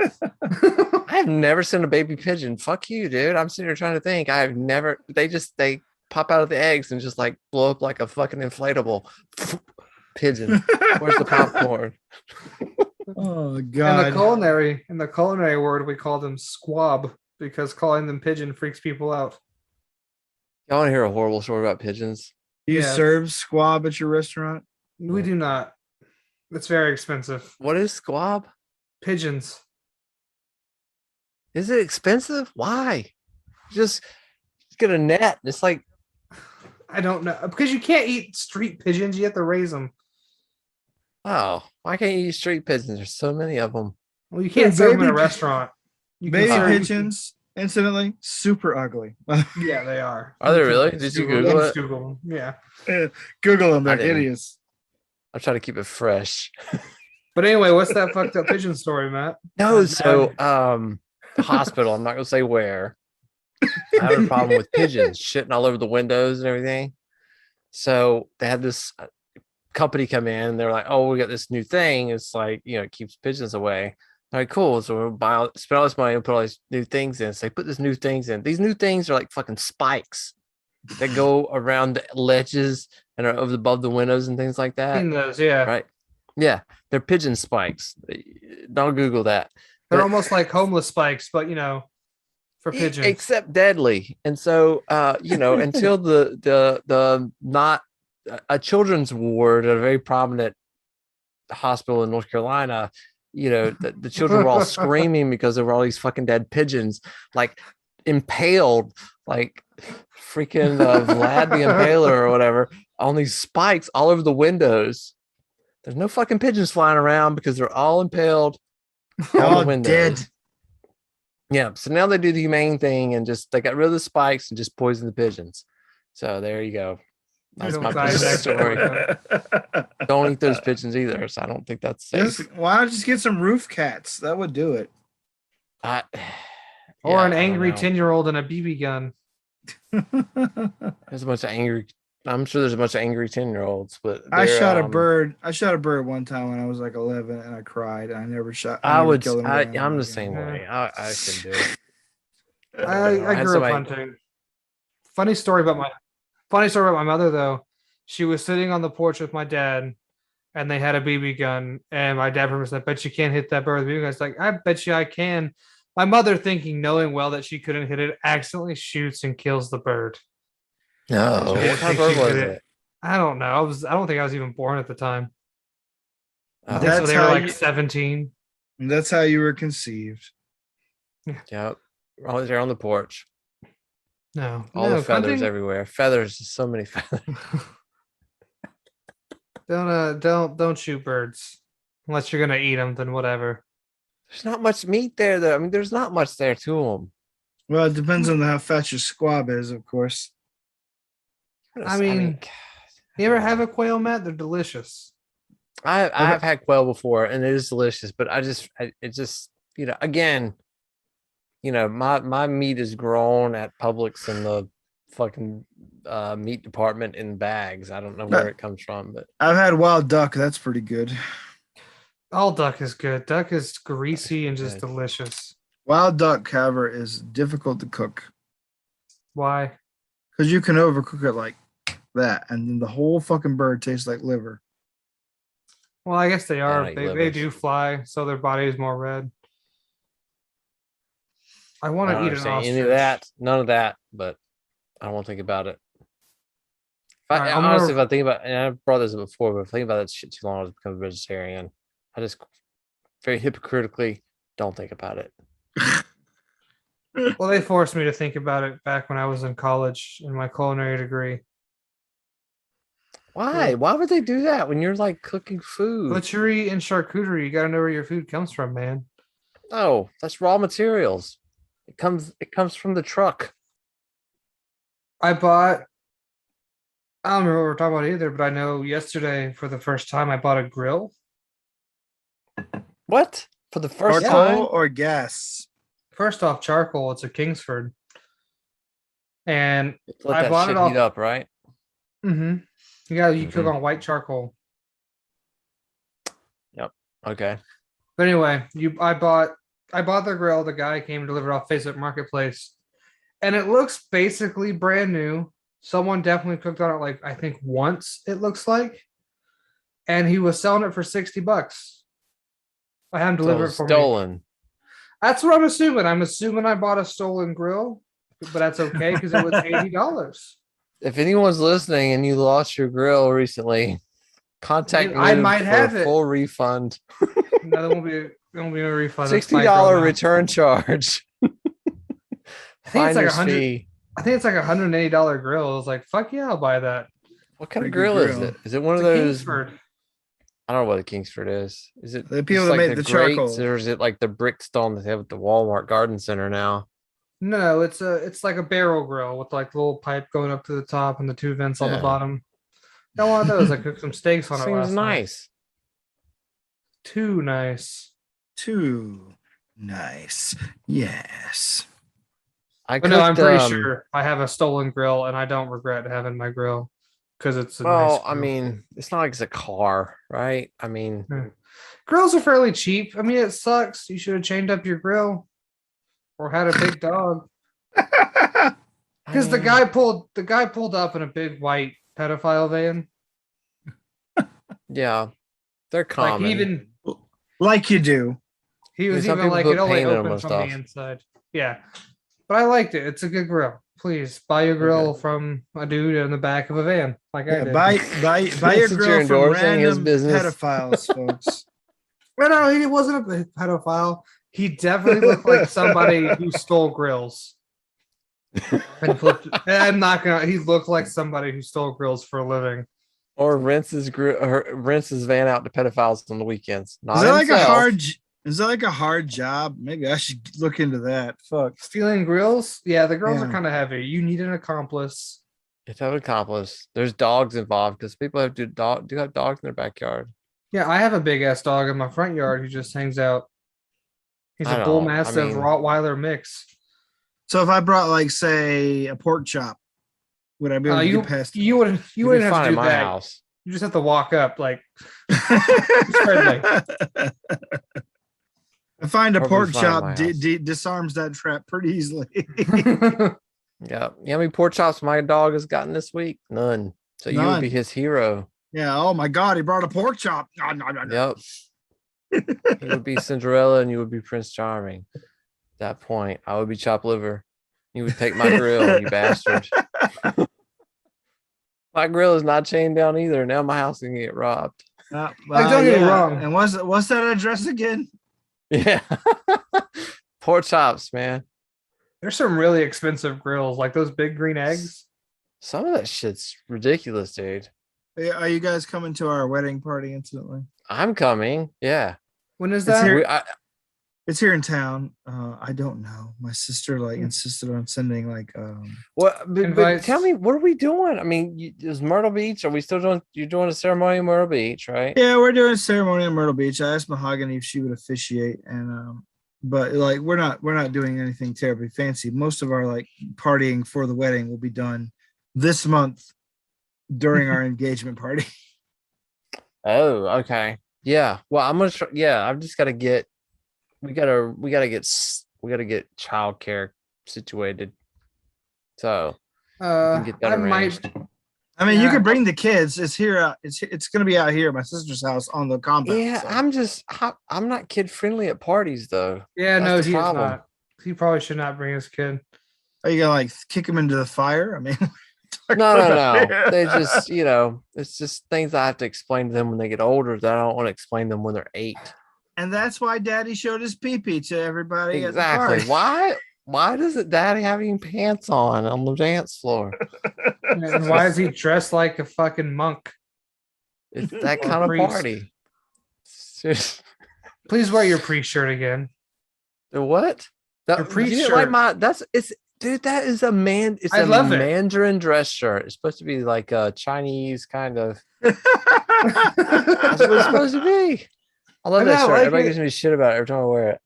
[SPEAKER 3] I have never seen a baby pigeon. Fuck you, dude. I'm sitting here trying to think. I have never. They pop out of the eggs and just like blow up like a fucking inflatable pigeon. Where's the popcorn?
[SPEAKER 2] Oh
[SPEAKER 1] In
[SPEAKER 2] God.
[SPEAKER 1] the culinary word, we call them squab because calling them pigeon freaks people out.
[SPEAKER 3] Y'all want to hear a horrible story about pigeons?
[SPEAKER 2] You
[SPEAKER 1] Yes.
[SPEAKER 2] serve squab at your restaurant?
[SPEAKER 1] We do not. It's very expensive.
[SPEAKER 3] What is squab?
[SPEAKER 1] Pigeons.
[SPEAKER 3] Is it expensive? Why? Just get a net. It's like,
[SPEAKER 1] I don't know. Because you can't eat street pigeons. You have to raise them.
[SPEAKER 3] oh, why can't you eat street pigeons? There's so many of them.
[SPEAKER 1] Well, you can't serve them in a
[SPEAKER 2] baby-
[SPEAKER 1] restaurant. You can
[SPEAKER 2] Baby
[SPEAKER 1] serve-
[SPEAKER 2] pigeons, incidentally, super ugly.
[SPEAKER 1] Yeah, they are.
[SPEAKER 3] Are they
[SPEAKER 1] You can
[SPEAKER 3] really?
[SPEAKER 1] just
[SPEAKER 3] Did you
[SPEAKER 1] them.
[SPEAKER 3] Google
[SPEAKER 1] Just
[SPEAKER 3] it?
[SPEAKER 1] Google them. Yeah.
[SPEAKER 2] Google them,
[SPEAKER 3] I
[SPEAKER 2] they're
[SPEAKER 3] didn't.
[SPEAKER 2] hideous.
[SPEAKER 3] I'm trying to keep it fresh.
[SPEAKER 1] But anyway, what's that fucked up pigeon story, Matt?
[SPEAKER 3] No,
[SPEAKER 1] Bad.
[SPEAKER 3] so the hospital, I'm not gonna say where. I have a problem with pigeons shitting all over the windows and everything. So they had this company come in and they're like, oh, we got this new thing. It's like, it keeps pigeons away. All right, cool. So we'll spend all this money and put all these new things in. So they put these new things in. These new things are like fucking spikes that go around the ledges and are above the windows and things like that.
[SPEAKER 1] Seen those, yeah.
[SPEAKER 3] Right. Yeah. They're pigeon spikes. Don't Google that.
[SPEAKER 1] They're
[SPEAKER 3] But-
[SPEAKER 1] almost like homeless spikes, but for pigeons.
[SPEAKER 3] except deadly. And so until the not a children's ward at a very prominent hospital in North Carolina, the children were all screaming because there were all these fucking dead pigeons like impaled, like freaking Vlad the Impaler or whatever, on these spikes all over the windows. There's no fucking pigeons flying around because they're all impaled on
[SPEAKER 2] All
[SPEAKER 3] the windows.
[SPEAKER 2] dead.
[SPEAKER 3] Yeah, so now they do the humane thing and they got rid of the spikes and just poison the pigeons. So there you go. That's
[SPEAKER 1] don't
[SPEAKER 3] my
[SPEAKER 1] die
[SPEAKER 3] pigeon
[SPEAKER 1] next
[SPEAKER 3] story. Don't eat those pigeons either. So I don't think that's safe.
[SPEAKER 2] Why not just get some roof cats? That would do it.
[SPEAKER 1] Or
[SPEAKER 3] Yeah,
[SPEAKER 1] an
[SPEAKER 3] I don't
[SPEAKER 1] angry
[SPEAKER 3] know.
[SPEAKER 1] 10-year-old and a BB gun.
[SPEAKER 3] There's a bunch of angry. I'm sure there's a bunch of angry 10-year-olds, but
[SPEAKER 2] I
[SPEAKER 3] they're,
[SPEAKER 2] shot a bird. I shot a bird one time when I was like 11 and I cried. I never shot.
[SPEAKER 3] I
[SPEAKER 2] never
[SPEAKER 3] would.
[SPEAKER 2] killed an
[SPEAKER 3] I'm
[SPEAKER 2] animal
[SPEAKER 3] the
[SPEAKER 2] again.
[SPEAKER 3] same
[SPEAKER 1] Yeah.
[SPEAKER 3] way. I can do it.
[SPEAKER 1] I
[SPEAKER 3] had
[SPEAKER 1] grew up
[SPEAKER 3] somebody-
[SPEAKER 1] hunting. Funny story about my mother though. She was sitting on the porch with my dad, and they had a BB gun. And my dad was like, "I bet you can't hit that bird with a BB gun." It's like, "I bet you I can." My mother, thinking, knowing well that she couldn't hit it, accidentally shoots and kills the bird.
[SPEAKER 3] No,
[SPEAKER 1] She didn't
[SPEAKER 3] what kind of
[SPEAKER 1] think she
[SPEAKER 3] bird was
[SPEAKER 1] could
[SPEAKER 3] it?
[SPEAKER 1] I don't know. I don't think I was even born at the time. I
[SPEAKER 3] Oh,
[SPEAKER 1] think so.
[SPEAKER 2] That's
[SPEAKER 1] They were
[SPEAKER 2] how
[SPEAKER 1] like
[SPEAKER 2] you-
[SPEAKER 1] 17.
[SPEAKER 2] And that's how you were conceived.
[SPEAKER 3] yep. They're on the porch.
[SPEAKER 1] No,
[SPEAKER 3] All
[SPEAKER 1] no,
[SPEAKER 3] the feathers
[SPEAKER 1] hunting-
[SPEAKER 3] everywhere. Feathers, so many feathers.
[SPEAKER 1] Don't shoot birds unless you're gonna eat them. Then whatever.
[SPEAKER 3] There's not much meat there, though. I mean, there's not much there to them.
[SPEAKER 2] Well, it depends on how fat your squab is, of course.
[SPEAKER 1] I mean, You ever have a quail, Matt? They're delicious.
[SPEAKER 3] I have had quail before, and it is delicious. But it just again, my meat is grown at Publix in the fucking meat department in bags. I don't know where it comes from, but
[SPEAKER 2] I've had wild duck. That's pretty good.
[SPEAKER 1] All duck is good. Duck is greasy and just
[SPEAKER 3] Good.
[SPEAKER 1] delicious.
[SPEAKER 2] Wild duck, however, is difficult to cook
[SPEAKER 1] Why?
[SPEAKER 2] because you can overcook it like that, and then the whole fucking bird tastes like liver.
[SPEAKER 1] Well, I guess they
[SPEAKER 3] I don't
[SPEAKER 1] are.
[SPEAKER 3] eat
[SPEAKER 1] They
[SPEAKER 3] livers.
[SPEAKER 1] do fly, so their body is more red. I
[SPEAKER 3] I
[SPEAKER 1] want
[SPEAKER 3] don't
[SPEAKER 1] to eat an
[SPEAKER 3] understand any of
[SPEAKER 1] ostrich.
[SPEAKER 3] that, none of that, but I don't want to think about it.
[SPEAKER 1] All right, I'm
[SPEAKER 3] Honestly,
[SPEAKER 1] gonna-
[SPEAKER 3] if I think about, and I've brought this up before, but if I think about that shit too long, I'll become a vegetarian. I just very hypocritically don't think about it.
[SPEAKER 1] Well, they forced me to think about it back when I was in college in my culinary degree.
[SPEAKER 3] Why? Why would they do that when you're like cooking food?
[SPEAKER 1] Butchery and charcuterie, you gotta know where your food comes from, man.
[SPEAKER 3] No, that's raw materials. It comes from the truck.
[SPEAKER 1] I bought, I don't remember what we're talking about either, but I know yesterday for the first time I bought a grill.
[SPEAKER 3] What? For the first
[SPEAKER 2] Charcoal
[SPEAKER 3] time?
[SPEAKER 2] or gas?
[SPEAKER 1] First off, charcoal, it's a Kingsford. And
[SPEAKER 3] Let
[SPEAKER 1] I
[SPEAKER 3] that
[SPEAKER 1] bought
[SPEAKER 3] shit
[SPEAKER 1] it off.
[SPEAKER 3] heat up, right?
[SPEAKER 1] You cook
[SPEAKER 3] Mhm.
[SPEAKER 1] on white charcoal.
[SPEAKER 3] Okay.
[SPEAKER 1] But anyway, I bought the grill. The guy came and delivered off Facebook Marketplace, and it looks basically brand new. Someone definitely cooked on it like I think once. It looks like, and he was selling it for $60. I had him
[SPEAKER 3] So
[SPEAKER 1] deliver
[SPEAKER 3] it
[SPEAKER 1] it
[SPEAKER 3] was
[SPEAKER 1] for me.
[SPEAKER 3] stolen.
[SPEAKER 1] That's what I'm assuming. I'm assuming I bought a stolen grill, but that's okay because it was $80.
[SPEAKER 3] If anyone's listening and you lost your grill recently, contact
[SPEAKER 1] I
[SPEAKER 3] Lube
[SPEAKER 1] might
[SPEAKER 3] for
[SPEAKER 1] have
[SPEAKER 3] a
[SPEAKER 1] it.
[SPEAKER 3] full refund.
[SPEAKER 1] No, there won't be no refund. That's
[SPEAKER 3] $60
[SPEAKER 1] my grill now.
[SPEAKER 3] return charge.
[SPEAKER 1] I think it's like
[SPEAKER 3] Finder's
[SPEAKER 1] 100.
[SPEAKER 3] fee.
[SPEAKER 1] I think it's like $180 grill. I was like, fuck yeah, I'll buy that.
[SPEAKER 3] What kind of
[SPEAKER 2] Pretty good
[SPEAKER 3] grill is
[SPEAKER 2] grill.
[SPEAKER 3] it? Is it one
[SPEAKER 1] It's
[SPEAKER 3] of
[SPEAKER 1] a
[SPEAKER 3] those?
[SPEAKER 1] Kingsford.
[SPEAKER 3] I don't know what a Kingsford is. Is it
[SPEAKER 2] The people
[SPEAKER 3] just
[SPEAKER 2] that
[SPEAKER 3] like
[SPEAKER 2] make
[SPEAKER 3] the
[SPEAKER 2] the
[SPEAKER 3] grates,
[SPEAKER 2] charcoal.
[SPEAKER 3] or is it like the brick stone that they have at the Walmart Garden Center now?
[SPEAKER 1] No, it's like a barrel grill with like little pipe going up to the top and the two vents on the
[SPEAKER 3] Yeah.
[SPEAKER 1] bottom. Got one of those. I cooked some steaks on it
[SPEAKER 3] Seems
[SPEAKER 1] last night.
[SPEAKER 3] nice.
[SPEAKER 1] Too nice.
[SPEAKER 2] Too nice. Yes.
[SPEAKER 3] I
[SPEAKER 1] But no, I'm
[SPEAKER 3] cooked.
[SPEAKER 1] pretty sure I have a stolen grill and I don't regret having my grill because it's a nice
[SPEAKER 3] Well, I
[SPEAKER 1] grill.
[SPEAKER 3] mean, it's not like it's a car, right? I mean,
[SPEAKER 1] Grills are fairly cheap. I mean, it sucks. You should have chained up your grill or had a big dog. Because the guy pulled up in a big white pedophile van.
[SPEAKER 3] yeah, they're
[SPEAKER 1] Like
[SPEAKER 3] common.
[SPEAKER 2] Like you do.
[SPEAKER 1] he was
[SPEAKER 3] some
[SPEAKER 1] even
[SPEAKER 3] people
[SPEAKER 1] like
[SPEAKER 3] put
[SPEAKER 1] it only
[SPEAKER 3] paint in 'em
[SPEAKER 1] opened
[SPEAKER 3] and
[SPEAKER 1] from the
[SPEAKER 3] stuff.
[SPEAKER 1] inside. Yeah. But I liked it. It's a good grill. Please buy your grill from a dude in the back of a van, like I
[SPEAKER 2] Yeah,
[SPEAKER 1] did.
[SPEAKER 2] buy your
[SPEAKER 3] Since you're
[SPEAKER 2] grill from
[SPEAKER 3] endorsing his
[SPEAKER 2] random
[SPEAKER 3] business.
[SPEAKER 2] pedophiles, folks.
[SPEAKER 1] No, he wasn't a pedophile. He definitely looked like somebody who stole grills. And flipped. I'm not gonna. He looked like somebody who stole grills for a living.
[SPEAKER 3] Or rents his van out to pedophiles on the weekends. Not
[SPEAKER 2] Is that like a
[SPEAKER 3] himself.
[SPEAKER 2] hard? Is that like a hard job? Maybe I should look into that. Fuck.
[SPEAKER 1] Stealing grills? Yeah, the grills are
[SPEAKER 2] Yeah.
[SPEAKER 1] kind of heavy. You need an accomplice.
[SPEAKER 3] It's have accomplice. There's dogs involved because people have do have dogs in their backyard.
[SPEAKER 1] Yeah, I have a big ass dog in my front yard who just hangs out. He's
[SPEAKER 3] I
[SPEAKER 1] a bull
[SPEAKER 3] know, I
[SPEAKER 1] mastiff
[SPEAKER 3] mean-
[SPEAKER 1] Rottweiler mix.
[SPEAKER 2] So if I brought like say a pork chop, would I be able to
[SPEAKER 1] You
[SPEAKER 2] get past?
[SPEAKER 1] you wouldn't
[SPEAKER 3] You'd be
[SPEAKER 1] have
[SPEAKER 3] fine
[SPEAKER 1] to
[SPEAKER 3] in
[SPEAKER 1] do
[SPEAKER 3] my
[SPEAKER 1] that.
[SPEAKER 3] house.
[SPEAKER 1] You just have to walk up like
[SPEAKER 2] I find a
[SPEAKER 3] Probably
[SPEAKER 2] pork
[SPEAKER 3] fine in
[SPEAKER 2] chop
[SPEAKER 3] my house.
[SPEAKER 2] disarms that trap pretty easily.
[SPEAKER 3] Yeah. You know how many pork chops my dog has gotten this week? None. So you would be
[SPEAKER 2] None.
[SPEAKER 3] his hero.
[SPEAKER 2] Yeah. Oh my God, he brought a pork chop. No, no, no, no.
[SPEAKER 3] Yep. He would be Cinderella and you would be Prince Charming. At that point, I would be chopped liver. You would take my grill, you bastard. My grill is not chained down either. Now my house can get robbed.
[SPEAKER 1] Like, don't get me wrong.
[SPEAKER 2] And what's that address again?
[SPEAKER 3] Yeah. Pork chops, man.
[SPEAKER 1] There's some really expensive grills, like those big green eggs.
[SPEAKER 3] Some of that shit's ridiculous, dude.
[SPEAKER 2] Are you guys coming to our wedding party incidentally?
[SPEAKER 3] I'm coming. Yeah.
[SPEAKER 1] When is
[SPEAKER 2] It's
[SPEAKER 1] that?
[SPEAKER 2] here. It's here in town. I don't know. My sister insisted on sending
[SPEAKER 3] But
[SPEAKER 1] Invites.
[SPEAKER 3] tell me, what are we doing? I mean, is Myrtle Beach? Are we still doing? You're doing a ceremony in Myrtle Beach, right?
[SPEAKER 2] Yeah, we're doing a ceremony in Myrtle Beach. I asked Mahogany if she would officiate, and but like we're not doing anything terribly fancy. Most of our like partying for the wedding will be done this month during our engagement party.
[SPEAKER 3] Oh, okay. Yeah. Well, I'm gonna try. Yeah, I've just got to get. We gotta get childcare situated. So we can get that
[SPEAKER 1] I
[SPEAKER 3] arranged.
[SPEAKER 2] I mean, you
[SPEAKER 1] Yeah.
[SPEAKER 2] can bring the kids. It's here. It's going to be out here at my sister's house on the compound.
[SPEAKER 3] Yeah,
[SPEAKER 2] so.
[SPEAKER 3] I'm not kid friendly at parties though.
[SPEAKER 1] Yeah,
[SPEAKER 3] That's
[SPEAKER 1] no,
[SPEAKER 3] the
[SPEAKER 1] he is
[SPEAKER 3] problem.
[SPEAKER 1] not. He probably should not bring his kid.
[SPEAKER 2] Are you gonna like kick him into the fire? I mean,
[SPEAKER 3] No. They just, it's just things I have to explain to them when they get older that I don't want to explain to them when they're 8.
[SPEAKER 2] And that's why Daddy showed his pee-pee to everybody at the
[SPEAKER 3] Exactly.
[SPEAKER 2] party.
[SPEAKER 3] Why doesn't Daddy have any pants on the dance floor?
[SPEAKER 1] And why is he dressed like a fucking monk?
[SPEAKER 3] It's that
[SPEAKER 1] Or
[SPEAKER 3] kind of
[SPEAKER 1] priest.
[SPEAKER 3] party. It's just,
[SPEAKER 1] Please wear your priest shirt again.
[SPEAKER 3] the what?
[SPEAKER 1] Your priest
[SPEAKER 3] you didn't like
[SPEAKER 1] shirt.
[SPEAKER 3] dude, that is it's
[SPEAKER 1] I
[SPEAKER 3] a
[SPEAKER 1] love it.
[SPEAKER 3] Mandarin dress shirt. It's supposed to be like a Chinese kind of. That's what it's supposed to be. I love
[SPEAKER 1] I
[SPEAKER 3] that
[SPEAKER 1] know,
[SPEAKER 3] shirt.
[SPEAKER 1] like
[SPEAKER 3] Everybody
[SPEAKER 1] it.
[SPEAKER 3] gives me shit about it every time I wear it.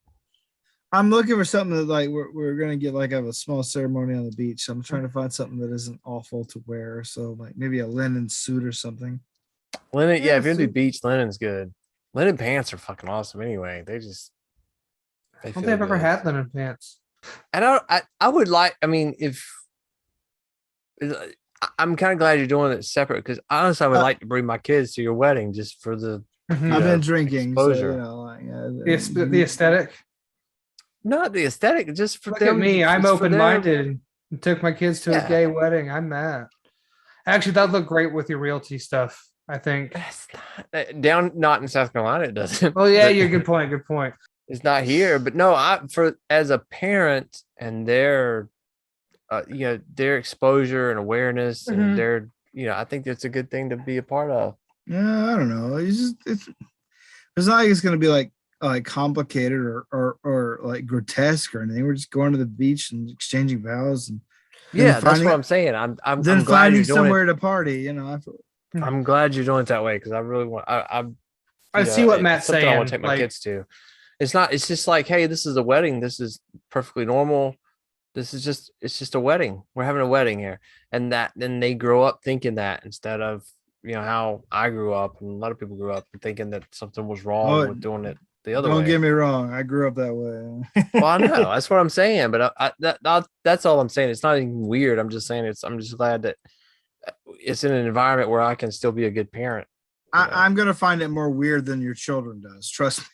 [SPEAKER 2] I'm looking for something that like we're gonna get like have a small ceremony on the beach. So I'm trying to find something that isn't awful to wear. So like maybe a linen suit or something.
[SPEAKER 3] Linen, yeah,
[SPEAKER 1] Yeah,
[SPEAKER 3] if you're gonna do
[SPEAKER 1] so-
[SPEAKER 3] beach, linen's good. Linen pants are fucking awesome anyway. They
[SPEAKER 1] I don't
[SPEAKER 3] feel
[SPEAKER 1] think I've ever
[SPEAKER 3] good.
[SPEAKER 1] had linen pants.
[SPEAKER 3] And I would like, I mean, if I'm kind of glad you're doing it separate because honestly, I would like to bring my kids to your wedding just for the
[SPEAKER 1] Mhm.
[SPEAKER 2] I've
[SPEAKER 3] know,
[SPEAKER 2] been drinking,
[SPEAKER 3] exposure.
[SPEAKER 2] so you know, like
[SPEAKER 1] The aesthetic.
[SPEAKER 3] not the aesthetic, just for
[SPEAKER 1] Look
[SPEAKER 3] them.
[SPEAKER 1] at me. I'm
[SPEAKER 3] it's for
[SPEAKER 1] open
[SPEAKER 3] their-
[SPEAKER 1] minded and took my kids to
[SPEAKER 3] Yeah.
[SPEAKER 1] a gay wedding. I'm that. Actually, that'd look great with your realty stuff, I think.
[SPEAKER 3] That's not in South Carolina. It doesn't.
[SPEAKER 1] Oh, yeah,
[SPEAKER 3] but
[SPEAKER 1] you're good point. Good point.
[SPEAKER 3] It's not here, but no, as a parent and their, their exposure and awareness
[SPEAKER 1] Mhm.
[SPEAKER 3] and their, I think that's a good thing to be a part of.
[SPEAKER 2] Yeah, I don't know. It's not like it's gonna be like complicated or like grotesque or anything. We're just going to the beach and exchanging vows and then
[SPEAKER 3] Yeah, that's
[SPEAKER 2] finding-
[SPEAKER 3] what I'm saying. I'm
[SPEAKER 2] then
[SPEAKER 3] glad
[SPEAKER 2] finding
[SPEAKER 3] you're doing
[SPEAKER 2] somewhere
[SPEAKER 3] it.
[SPEAKER 2] to party.
[SPEAKER 3] I'm glad you're doing it that way because I really want.
[SPEAKER 1] I see what Matt's
[SPEAKER 3] it's something I want to
[SPEAKER 1] saying,
[SPEAKER 3] take my
[SPEAKER 1] like-
[SPEAKER 3] kids to. It's not. It's just like, hey, this is a wedding. This is perfectly normal. It's just a wedding. We're having a wedding here, and then they grow up thinking that instead of how I grew up and a lot of people grew up thinking that something was wrong
[SPEAKER 2] Oh,
[SPEAKER 3] with doing it the other
[SPEAKER 2] Don't
[SPEAKER 3] way.
[SPEAKER 2] get me wrong. I grew up that way.
[SPEAKER 3] Well, I know that's what I'm saying, but that's all I'm saying. It's not even weird. I'm just saying I'm just glad that it's in an environment where I can still be a good parent.
[SPEAKER 2] I'm gonna find it more weird than your children does. Trust me.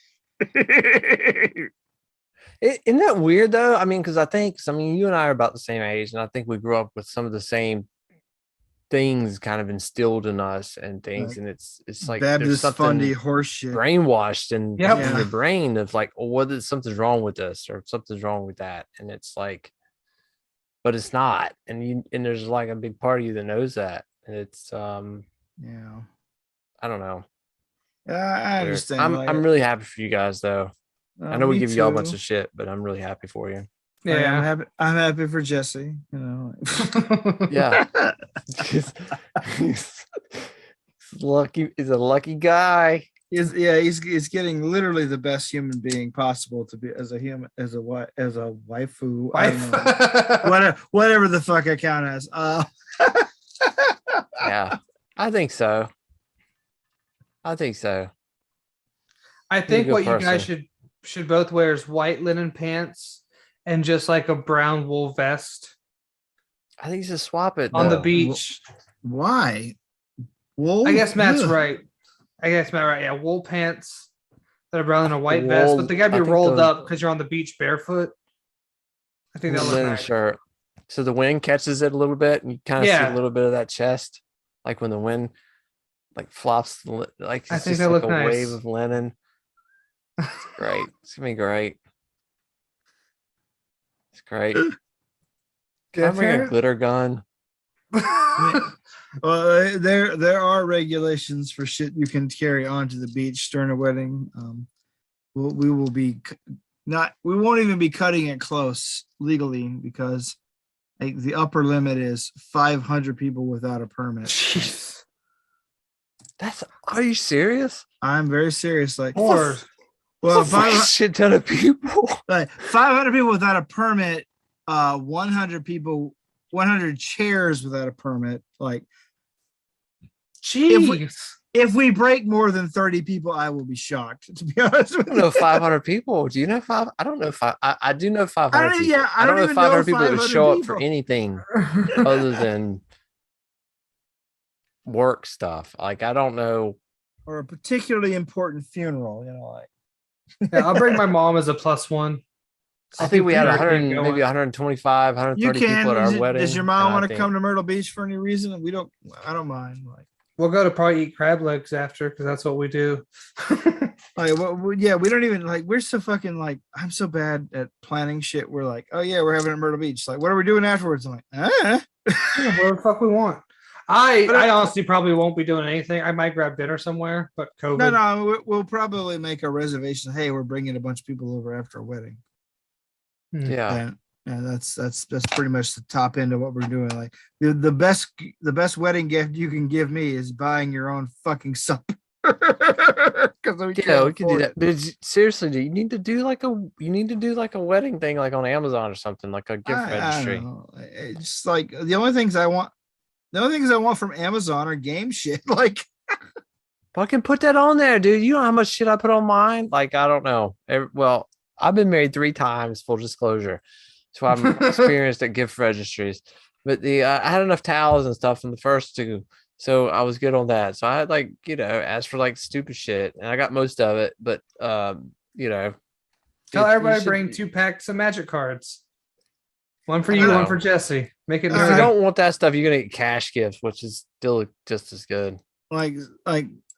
[SPEAKER 3] Isn't that weird though? I mean, because you and I are about the same age, and I think we grew up with some of the same things kind of instilled in us and things,
[SPEAKER 2] Like
[SPEAKER 3] and it's like there's
[SPEAKER 2] Baptist
[SPEAKER 3] something
[SPEAKER 2] fundy horse shit.
[SPEAKER 3] brainwashed in
[SPEAKER 1] Yep.
[SPEAKER 3] your brain of like, oh, something's wrong with this or something's wrong with that, and it's like, but it's not, and there's like a big part of you that knows that, and it's
[SPEAKER 2] Yeah.
[SPEAKER 3] I don't know.
[SPEAKER 2] I
[SPEAKER 3] Weird.
[SPEAKER 2] understand.
[SPEAKER 3] I'm really happy for you guys though. I know we
[SPEAKER 2] me
[SPEAKER 3] give you all a bunch
[SPEAKER 2] too.
[SPEAKER 3] of shit, but I'm really happy for you.
[SPEAKER 1] Yeah.
[SPEAKER 2] I'm happy for Jesse.
[SPEAKER 3] Yeah. he's lucky. He's a lucky guy.
[SPEAKER 2] He's getting literally the best human being possible to be as a human, as a waifu. I don't know. whatever the fuck I count as.
[SPEAKER 3] Yeah, I think so.
[SPEAKER 1] I think
[SPEAKER 3] good
[SPEAKER 1] what you
[SPEAKER 3] person.
[SPEAKER 1] guys should both wear is white linen pants and just like a brown wool vest
[SPEAKER 3] I think you should swap it
[SPEAKER 1] on the
[SPEAKER 3] though.
[SPEAKER 1] beach.
[SPEAKER 2] Why? Wool?
[SPEAKER 1] I guess Matt's
[SPEAKER 2] Ugh.
[SPEAKER 1] right. Yeah, wool pants that are brown and a white
[SPEAKER 3] The
[SPEAKER 1] vest,
[SPEAKER 3] wool-
[SPEAKER 1] but they gotta
[SPEAKER 3] I
[SPEAKER 1] be
[SPEAKER 3] think
[SPEAKER 1] rolled
[SPEAKER 3] the-
[SPEAKER 1] up because you're on the beach barefoot. I think
[SPEAKER 3] The
[SPEAKER 1] that looks
[SPEAKER 3] linen
[SPEAKER 1] nice.
[SPEAKER 3] shirt. So the wind catches it a little bit, and you kind of see
[SPEAKER 1] Yeah.
[SPEAKER 3] a little bit of that chest, like when the wind like flops, like it's
[SPEAKER 1] I think
[SPEAKER 3] just
[SPEAKER 1] that
[SPEAKER 3] like
[SPEAKER 1] look
[SPEAKER 3] a wave
[SPEAKER 1] nice.
[SPEAKER 3] of linen. It's great. It's gonna be great. It's great. Can I bring a glitter gun?
[SPEAKER 2] Well, there are regulations for shit you can carry onto the beach during a wedding. We will be we won't even be cutting it close legally because like the upper limit is 500 people without a permit.
[SPEAKER 1] Jeez.
[SPEAKER 3] Are you serious?
[SPEAKER 2] I'm very serious. Like,
[SPEAKER 1] Or
[SPEAKER 2] well,
[SPEAKER 3] That's like a shit ton of people.
[SPEAKER 2] like 500 people without a permit, 100 people, 100 chairs without a permit. Like,
[SPEAKER 1] jeez.
[SPEAKER 2] if we break more than 30 people, I will be shocked. To be honest with
[SPEAKER 3] I don't know
[SPEAKER 2] you.
[SPEAKER 3] 500 people. Do you know five? I don't know five. I do know 500.
[SPEAKER 2] I don't-
[SPEAKER 3] people.
[SPEAKER 2] yeah, I
[SPEAKER 3] I don't
[SPEAKER 2] don't
[SPEAKER 3] know
[SPEAKER 2] even know
[SPEAKER 3] 500 people that would
[SPEAKER 2] 500
[SPEAKER 3] show up for
[SPEAKER 2] people.
[SPEAKER 3] anything other than work stuff. Like I don't know.
[SPEAKER 2] Or a particularly important funeral, like.
[SPEAKER 1] Yeah, I'll bring my mom as a +1.
[SPEAKER 3] I think we had
[SPEAKER 1] Keep
[SPEAKER 3] 100,
[SPEAKER 1] everything going.
[SPEAKER 3] maybe 125,
[SPEAKER 2] You
[SPEAKER 3] 130 people at our
[SPEAKER 2] can.
[SPEAKER 3] wedding.
[SPEAKER 2] Does your
[SPEAKER 3] and
[SPEAKER 2] mom
[SPEAKER 3] I
[SPEAKER 2] want to
[SPEAKER 3] think-
[SPEAKER 2] come to Myrtle Beach for any reason? I don't mind. Like,
[SPEAKER 1] We'll go to probably eat crab legs after because that's what we do.
[SPEAKER 2] yeah, we don't even like. We're so fucking like. I'm so bad at planning shit. We're like, oh yeah, we're having it at Myrtle Beach. Like, what are we doing afterwards? I'm like,
[SPEAKER 1] Yeah, whatever the fuck we want. I honestly probably won't be doing anything. I might grab dinner somewhere, but COVID.
[SPEAKER 2] no, we'll probably make a reservation. Hey, we're bringing a bunch of people over after a wedding.
[SPEAKER 3] Yeah.
[SPEAKER 2] And that's pretty much the top end of what we're doing. Like the best wedding gift you can give me is buying your own fucking supper. Because we
[SPEAKER 3] can do that. But seriously, do you need to do like a wedding thing like on Amazon or something, like a gift registry?
[SPEAKER 2] I don't know. It's like the only things I want from Amazon are game shit. Like
[SPEAKER 3] Fucking put that on there, dude. You know how much shit I put on mine? Like, I don't know. Well, I've been married 3 times, full disclosure. So I'm experienced at gift registries. But I had enough towels and stuff in the first 2. So I was good on that. So I had like, asked for like stupid shit and I got most of it. But
[SPEAKER 1] Tell everybody bring 2 packs of magic cards. One for you, one for Jesse. Make it.
[SPEAKER 3] If you don't want that stuff, you're gonna get cash gifts, which is still just as good.
[SPEAKER 2] Like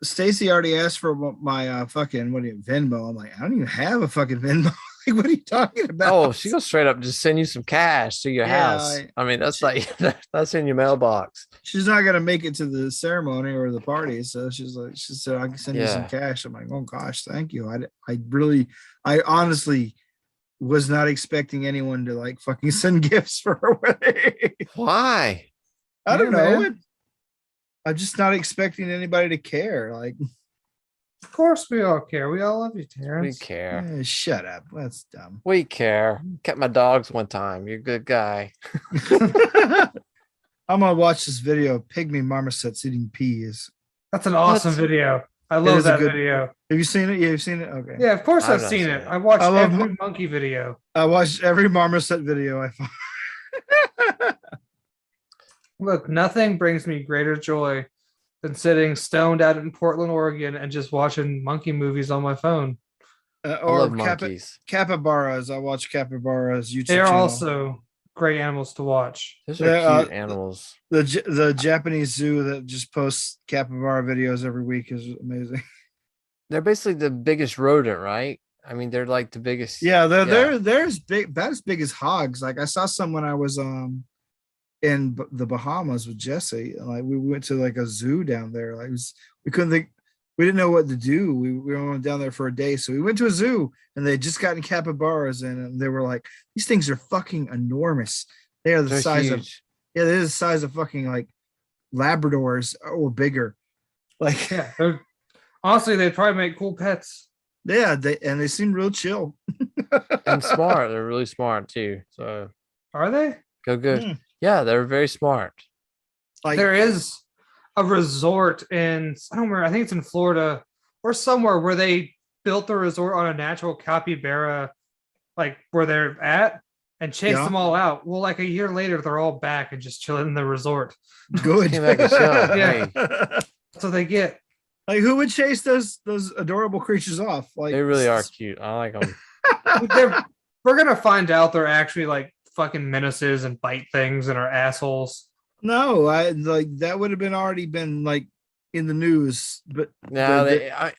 [SPEAKER 2] Stacy already asked for my fucking Venmo. I'm like, I don't even have a fucking Venmo. Like, what are you talking about?
[SPEAKER 3] Oh, she goes straight up just send you some cash to your house. I mean, that's like that's in your mailbox.
[SPEAKER 2] She's not gonna make it to the ceremony or the party, so she said I can send you some cash. I'm like, oh gosh, thank you. I honestly was not expecting anyone to like fucking send gifts for her wedding.
[SPEAKER 3] Why?
[SPEAKER 2] I don't know. I'm just not expecting anybody to care. Like,
[SPEAKER 1] of course we all care. We all love you, Terance.
[SPEAKER 3] We care.
[SPEAKER 2] Shut up. That's dumb.
[SPEAKER 3] We care. Kept my dogs one time. You're a good guy.
[SPEAKER 2] I'm gonna watch this video of pygmy marmosets eating peas.
[SPEAKER 1] That's an awesome video. I love that video.
[SPEAKER 2] Have you seen it? Yeah, you've seen it? Okay.
[SPEAKER 1] Yeah, of course I've seen it. I watched every monkey video.
[SPEAKER 2] I watched every marmoset video I found.
[SPEAKER 1] Look, nothing brings me greater joy than sitting stoned out in Portland, Oregon, and just watching monkey movies on my phone.
[SPEAKER 2] Or monkeys. Capybaras. I watch capybaras. YouTube
[SPEAKER 1] They're
[SPEAKER 2] channel.
[SPEAKER 1] Also great animals to watch.
[SPEAKER 3] Those are cute animals.
[SPEAKER 2] The Japanese zoo that just posts capybara videos every week is amazing.
[SPEAKER 3] They're basically the biggest rodent, right? I mean, they're like the biggest.
[SPEAKER 2] Yeah, they're as big, about as big as hogs. Like I saw some when I was in the Bahamas with Jesse. Like we went to like a zoo down there. Like we couldn't think. We didn't know what to do. We went down there for a day. So we went to a zoo and they had just gotten capybaras in and they were like, these things are fucking enormous. They're size huge. They're the size of fucking like Labradors or bigger. Like,
[SPEAKER 1] yeah, honestly, they'd probably make cool pets.
[SPEAKER 2] Yeah, they seem real chill.
[SPEAKER 3] And smart. They're really smart too. So
[SPEAKER 1] are they?
[SPEAKER 3] Go good. Yeah, they're very smart.
[SPEAKER 1] Like there is a resort in, I don't remember, I think it's in Florida or somewhere where they built the resort on a natural capybara, like where they're at, and chased them all out. Well, like a year later, they're all back and just chilling in the resort.
[SPEAKER 2] Good.
[SPEAKER 1] Yeah. That's what they get.
[SPEAKER 2] Like, who would chase those adorable creatures off? Like,
[SPEAKER 3] they really are cute. I like them.
[SPEAKER 1] We're gonna find out they're actually like fucking menaces and bite things and are assholes.
[SPEAKER 2] No, I like that would have already been like in the news, but
[SPEAKER 3] no, it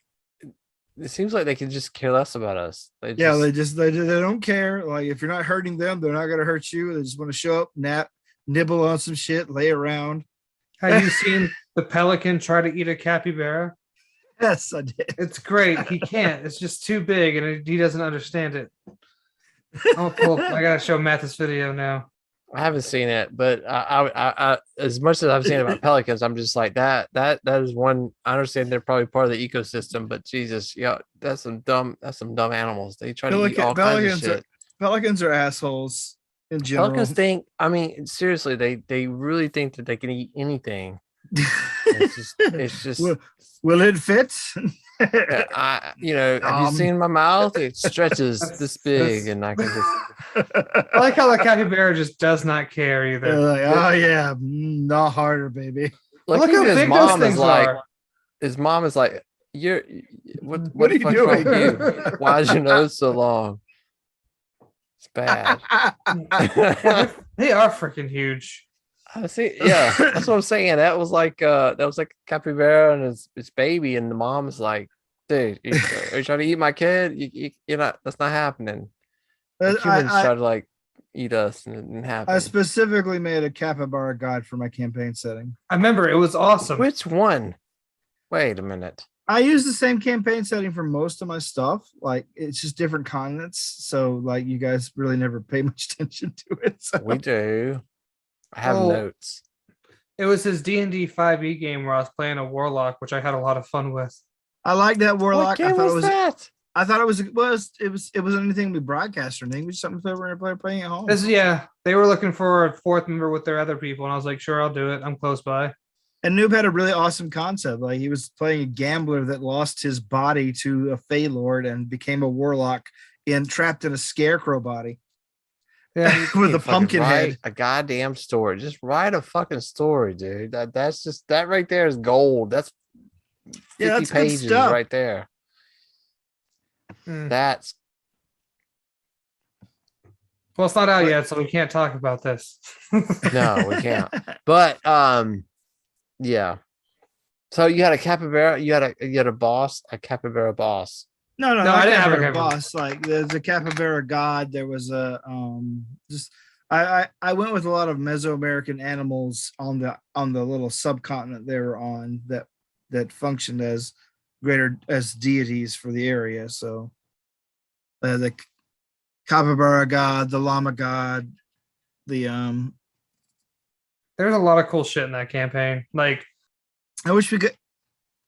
[SPEAKER 3] seems like they can just care less about us.
[SPEAKER 2] They don't care. Like if you're not hurting them, they're not gonna hurt you. They just want to show up, nibble on some shit, lay around.
[SPEAKER 1] Have you seen the pelican try to eat a capybara?
[SPEAKER 2] Yes, I did.
[SPEAKER 1] It's great. He can't. It's just too big, and he doesn't understand it. Oh, cool. I gotta show Matt this video now.
[SPEAKER 3] I haven't seen it, but I as much as I've seen about pelicans, I'm just like that is one. I understand they're probably part of the ecosystem, but Jesus, yeah, that's some dumb animals. They try to eat all kinds of shit.
[SPEAKER 2] Pelicans are assholes in general.
[SPEAKER 3] Pelicans think. I mean, seriously, they really think that they can eat anything. It's just.
[SPEAKER 2] Will it fit?
[SPEAKER 3] Have you seen my mouth? It stretches this big, and I can just.
[SPEAKER 1] I like how the capybara just does not care either.
[SPEAKER 2] Like, oh yeah, not harder, baby.
[SPEAKER 3] Like
[SPEAKER 1] Look how
[SPEAKER 3] even his
[SPEAKER 1] big those
[SPEAKER 3] mom is
[SPEAKER 1] things
[SPEAKER 3] like,
[SPEAKER 1] are.
[SPEAKER 3] his mom is like, you're what?
[SPEAKER 2] What are
[SPEAKER 3] the
[SPEAKER 2] you
[SPEAKER 3] fuck's wrong
[SPEAKER 2] doing?
[SPEAKER 3] with you? Why is your nose so long? It's bad.
[SPEAKER 1] Yeah, they are freaking huge.
[SPEAKER 3] I see. Yeah, that's what I'm saying. That was like a capybara and his baby, and the mom is like, "Dude, are you trying to eat my kid? You're not. That's not happening." Like humans
[SPEAKER 2] I,
[SPEAKER 3] try to like eat us, and it didn't
[SPEAKER 2] I
[SPEAKER 3] happen.
[SPEAKER 2] specifically made a capybara guide for my campaign setting.
[SPEAKER 1] I remember it was awesome.
[SPEAKER 3] Which one? Wait a minute.
[SPEAKER 2] I use the same campaign setting for most of my stuff. Like it's just different continents. So like you guys really never pay much attention to it. So.
[SPEAKER 3] We do. I have
[SPEAKER 1] Oh.
[SPEAKER 3] notes.
[SPEAKER 1] It was his D&D 5e game where I was playing a warlock, which I had a lot of fun with.
[SPEAKER 2] I like that
[SPEAKER 3] What
[SPEAKER 2] warlock.
[SPEAKER 3] game was that?
[SPEAKER 2] I thought it wasn't anything to be broadcast or anything. It was something that we're playing at home.
[SPEAKER 1] They were looking for a fourth member with their other people, and I was like, sure, I'll do it. I'm close by.
[SPEAKER 2] And Noob had a really awesome concept. Like he was playing a gambler that lost his body to a Fey Lord and became a warlock and trapped in a scarecrow body.
[SPEAKER 1] Yeah,
[SPEAKER 2] with a pumpkin head.
[SPEAKER 3] A goddamn story. Just write a fucking story, dude. That's just that right there is gold. That's 50
[SPEAKER 2] that's good
[SPEAKER 3] pages
[SPEAKER 2] stuff.
[SPEAKER 3] right there. That's
[SPEAKER 1] well, it's not out yet, so we can't talk about this.
[SPEAKER 3] no, we can't. But yeah. So you had a capybara. You had a boss, a capybara boss.
[SPEAKER 2] No,
[SPEAKER 1] I didn't have a
[SPEAKER 2] capybara
[SPEAKER 1] capybara.
[SPEAKER 2] boss. Like there's a capybara god. There was a just I went with a lot of Mesoamerican animals on the little subcontinent they were on that functioned as deities for the area. So the capybara god, the llama god, the
[SPEAKER 1] There's a lot of cool shit in that campaign. Like
[SPEAKER 2] I wish we could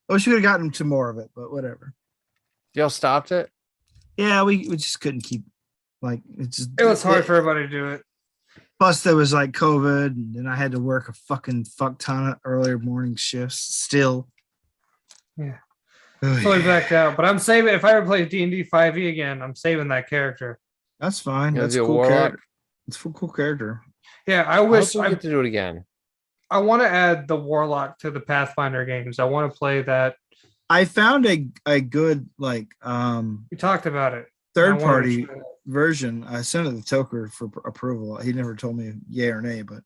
[SPEAKER 2] have gotten to more of it, but whatever.
[SPEAKER 3] Y'all stopped it?
[SPEAKER 2] Yeah, we just couldn't keep
[SPEAKER 1] it was hard for everybody to do it.
[SPEAKER 2] Plus there was like COVID and then I had to work a fucking fuck ton of earlier morning shifts still.
[SPEAKER 1] Yeah.
[SPEAKER 2] Oh,
[SPEAKER 1] Fully
[SPEAKER 2] yeah.
[SPEAKER 1] backed out. But I'm saving if I ever play D&D 5e again, I'm saving that character.
[SPEAKER 2] That's fine.
[SPEAKER 3] You'll
[SPEAKER 2] That's
[SPEAKER 3] do
[SPEAKER 2] a
[SPEAKER 3] a
[SPEAKER 2] cool
[SPEAKER 3] warlock?
[SPEAKER 2] character. It's a cool character.
[SPEAKER 1] Yeah, I wish
[SPEAKER 3] I get to do it again.
[SPEAKER 1] I want to add the warlock to the Pathfinder games. I want to play that.
[SPEAKER 2] I found a good
[SPEAKER 1] We talked about it.
[SPEAKER 2] third party version. I sent it to Toker for approval. He never told me yay or nay, but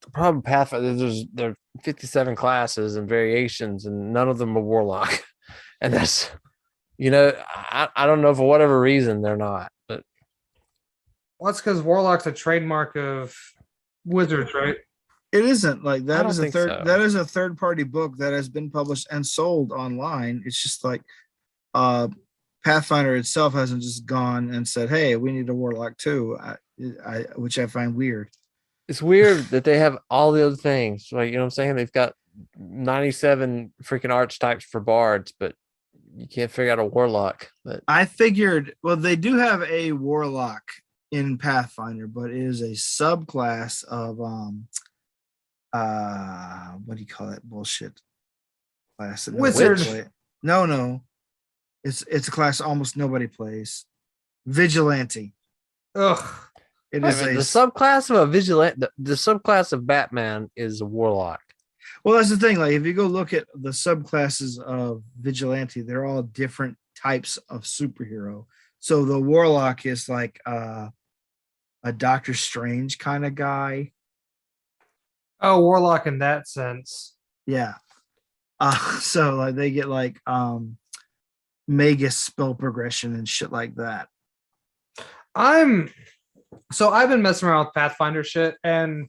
[SPEAKER 3] The problem with Pathfinder, there are 57 classes and variations, and none of them are warlock. And that's, I don't know for whatever reason they're not. But
[SPEAKER 1] Well, that's because warlock's a trademark of wizards, right?
[SPEAKER 2] it isn't like
[SPEAKER 3] I
[SPEAKER 2] that
[SPEAKER 3] don't
[SPEAKER 2] is a
[SPEAKER 3] think
[SPEAKER 2] third
[SPEAKER 3] so.
[SPEAKER 2] that is a third party book that has been published and sold online. It's just like Pathfinder itself hasn't just gone and said, hey, we need a warlock too. Which I find weird.
[SPEAKER 3] it's weird that they have all the other things. Like, you know what I'm saying? They've got 97 freaking archetypes for bards, but you can't figure out a warlock. But
[SPEAKER 2] I figured, well, they do have a warlock in Pathfinder, but it is a subclass of what do you call that bullshit class? that nobody
[SPEAKER 1] Wizard.
[SPEAKER 2] play- No. It's a class almost nobody plays. Vigilante.
[SPEAKER 1] Ugh.
[SPEAKER 2] It
[SPEAKER 3] wait a
[SPEAKER 2] is
[SPEAKER 3] minute,
[SPEAKER 2] a
[SPEAKER 3] the subclass of a vigilante, the subclass of Batman is a warlock.
[SPEAKER 2] well, that's the thing. Like if you go look at the subclasses of vigilante, they're all different types of superhero. So the warlock is like a Doctor Strange kind of guy.
[SPEAKER 1] Oh, warlock in that sense.
[SPEAKER 2] Yeah. So like they get like Magus spell progression and shit like that.
[SPEAKER 1] I've been messing around with Pathfinder shit, and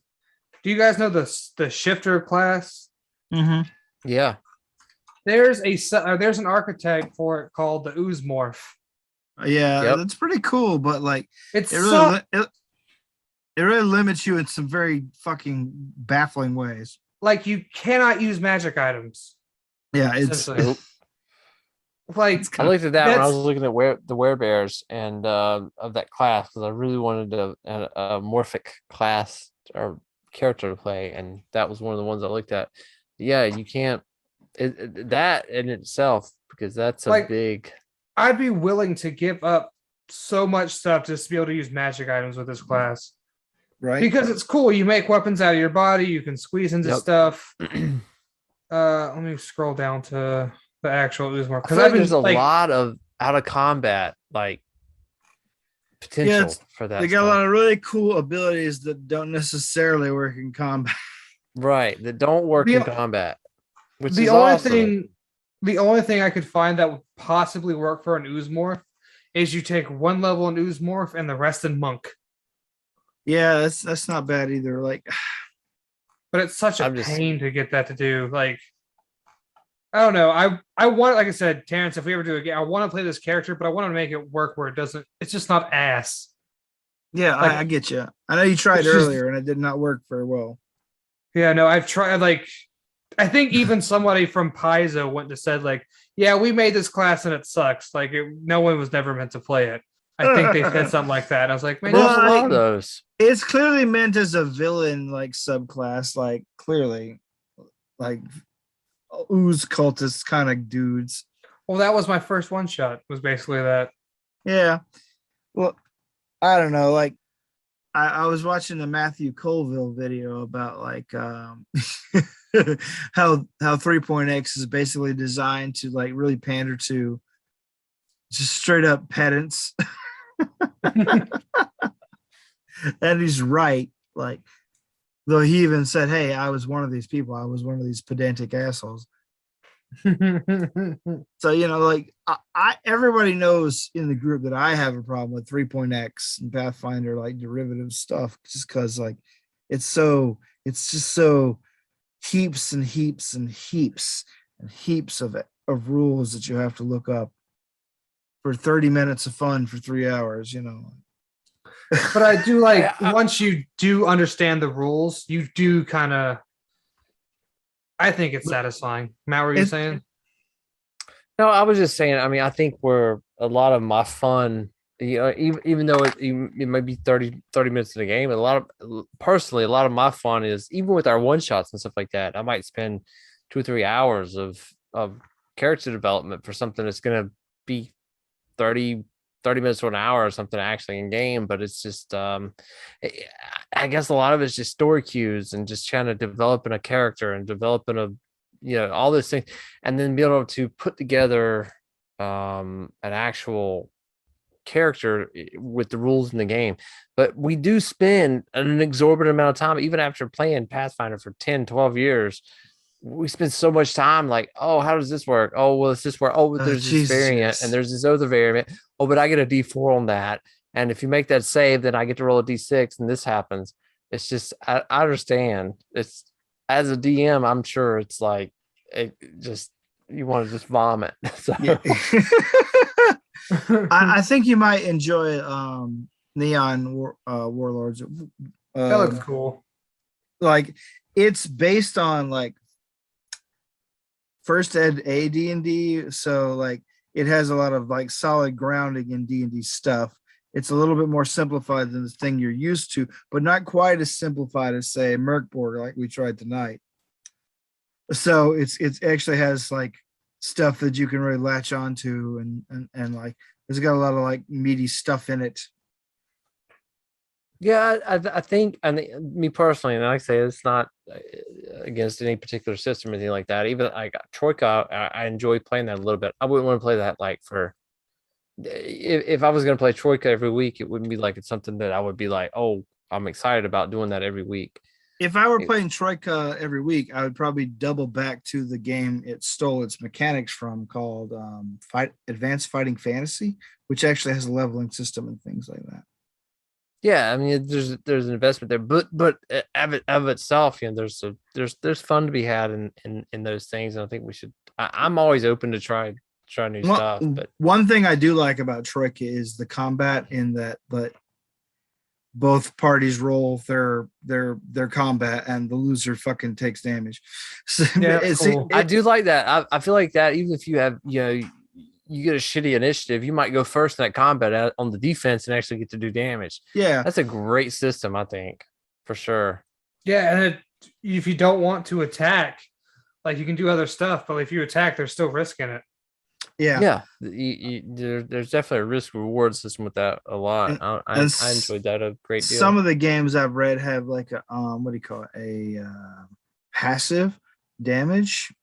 [SPEAKER 1] do you guys know the shifter class?
[SPEAKER 2] Mm-hmm.
[SPEAKER 3] Yeah.
[SPEAKER 1] There's an archetype for it called the oozemorph.
[SPEAKER 2] Yeah,
[SPEAKER 3] Yep.
[SPEAKER 2] that's pretty cool, but like
[SPEAKER 1] It's
[SPEAKER 2] it really it really limits you in some very fucking baffling ways.
[SPEAKER 1] like you cannot use magic items.
[SPEAKER 2] Yeah, it's
[SPEAKER 1] Essentially. Like
[SPEAKER 3] I looked at that when I
[SPEAKER 1] that's-
[SPEAKER 3] was looking at the werebears and of that class because I really wanted a morphic class or character to play, and that was one of the ones I looked at. Yeah, you can't that in itself because that's a
[SPEAKER 1] Like,
[SPEAKER 3] big.
[SPEAKER 1] I'd be willing to give up so much stuff just to be able to use magic items with this class.
[SPEAKER 2] right.
[SPEAKER 1] Because it's cool. You make weapons out of your body, you can squeeze into
[SPEAKER 3] Yep.
[SPEAKER 1] stuff. Let me scroll down to the actual Uzmore
[SPEAKER 3] I
[SPEAKER 1] because
[SPEAKER 3] feel
[SPEAKER 1] I've
[SPEAKER 3] like there's
[SPEAKER 1] been
[SPEAKER 3] a
[SPEAKER 1] like,
[SPEAKER 3] lot of out of combat like
[SPEAKER 2] Yeah,
[SPEAKER 3] potential for
[SPEAKER 2] they
[SPEAKER 3] that
[SPEAKER 2] got a
[SPEAKER 3] stuff.
[SPEAKER 2] lot of really cool abilities that don't necessarily work in combat.
[SPEAKER 3] Right. That don't work in
[SPEAKER 1] the
[SPEAKER 3] combat, which
[SPEAKER 1] the
[SPEAKER 3] is
[SPEAKER 1] only
[SPEAKER 3] awesome.
[SPEAKER 1] thing the only thing I could find that would possibly work for an Uzmorph is you take one level in Uzmorph and the rest in Monk.
[SPEAKER 2] Yeah, that's not bad either. Like,
[SPEAKER 1] But it's such a
[SPEAKER 3] I'm just
[SPEAKER 1] pain to get that to do. Like, I don't know. I want, like I said, Terrence, if we ever do it again, I want to play this character, but I want to make it work where it doesn't. It's just not ass.
[SPEAKER 2] yeah, I
[SPEAKER 1] Like
[SPEAKER 2] get you. I know you tried
[SPEAKER 1] it's just
[SPEAKER 2] earlier and it did not work very well.
[SPEAKER 1] yeah. No, I've tried. Like I think even somebody from Paizo went to said like, yeah, we made this class and it sucks. Like no one was never meant to play it. I think they said something like that. I was like, man,
[SPEAKER 3] there's
[SPEAKER 2] Well,
[SPEAKER 3] a lot of
[SPEAKER 2] I-
[SPEAKER 3] those.
[SPEAKER 2] It's clearly meant as a villain like subclass, like clearly, like ooze cultist kind of dudes.
[SPEAKER 1] well, that was my first one shot. Was basically that.
[SPEAKER 2] Yeah. Well, I don't know. Like, I was watching the Matthew Colville video about like how 3.x is basically designed to like really pander to just straight up pedants. And he's right. Like, though he even said, "Hey, I was one of these people. I was one of these pedantic assholes." So like I everybody knows in the group that I have a problem with 3.x and Pathfinder like derivative stuff, just because like it's just so heaps and heaps and heaps and heaps of rules that you have to look up for 30 minutes of fun for 3 hours.
[SPEAKER 1] But I do like
[SPEAKER 3] I-
[SPEAKER 1] once you do understand the rules, you do kind of. I think it's satisfying. Matt, what were you
[SPEAKER 2] It,
[SPEAKER 1] saying?
[SPEAKER 3] No, I was just saying. I mean, I think where a lot of my fun, even though it might be 30 minutes in the game, a lot of personally, a lot of my fun is even with our one shots and stuff like that. I might spend 2 or 3 hours of character development for something that's going to be 30 minutes to an hour or something actually in game, but it's just I guess a lot of it's just story cues and just trying to developing a character and developing all those things, and then be able to put together an actual character with the rules in the game. But we do spend an exorbitant amount of time, even after playing Pathfinder for 10-12 years. We spend so much time like, oh, how does this work? Oh, well, it's this work. Oh, but there's this
[SPEAKER 2] Jesus,
[SPEAKER 3] variant
[SPEAKER 2] yes.
[SPEAKER 3] and there's this other variant. Oh, but I get a D4 on that. And if you make that save, then I get to roll a D6 and this happens. It's just, I understand. It's as a DM, I'm sure it's like, it just, you want to just vomit. So
[SPEAKER 2] Yeah. I think you might enjoy Neon Warlords.
[SPEAKER 1] That looks cool.
[SPEAKER 2] Like, it's based on like first ed AD&D, so like it has a lot of like solid grounding in D&D stuff. It's a little bit more simplified than the thing you're used to, but not quite as simplified as say Merkborg like we tried tonight. So it's actually has like stuff that you can really latch onto, and like it's got a lot of like meaty stuff in it.
[SPEAKER 3] yeah, I think, and me personally, and like I say, it's not against any particular system or anything like that. Even like Troika, I enjoy playing that a little bit. I wouldn't want to play that like for if I was going to play Troika every week, it wouldn't be like it's something that I would be like, oh, I'm excited about doing that every week.
[SPEAKER 2] If I were playing Troika every week, I would probably double back to the game it stole its mechanics from, called Advanced Fighting Fantasy, which actually has a leveling system and things like that.
[SPEAKER 3] Yeah, I mean, there's an investment there, but of itself, there's fun to be had in those things, and I think we should. I'm always open to try new stuff, but
[SPEAKER 2] one thing I do like about Troika is the combat, in that, but both parties roll their combat and the loser fucking takes damage. So
[SPEAKER 1] Yeah, cool.
[SPEAKER 3] I do like that. I feel like that even if you have you get a shitty initiative, you might go first in that combat on the defense and actually get to do damage.
[SPEAKER 2] Yeah,
[SPEAKER 3] That's a great system, I think, for sure.
[SPEAKER 1] Yeah, and if you don't want to attack, like you can do other stuff, but if you attack, there's still risk in it.
[SPEAKER 2] yeah.
[SPEAKER 3] There's definitely a risk reward system with that a lot. I enjoyed that a great deal.
[SPEAKER 2] Some of the games I've read have like a what do you call it, a passive damage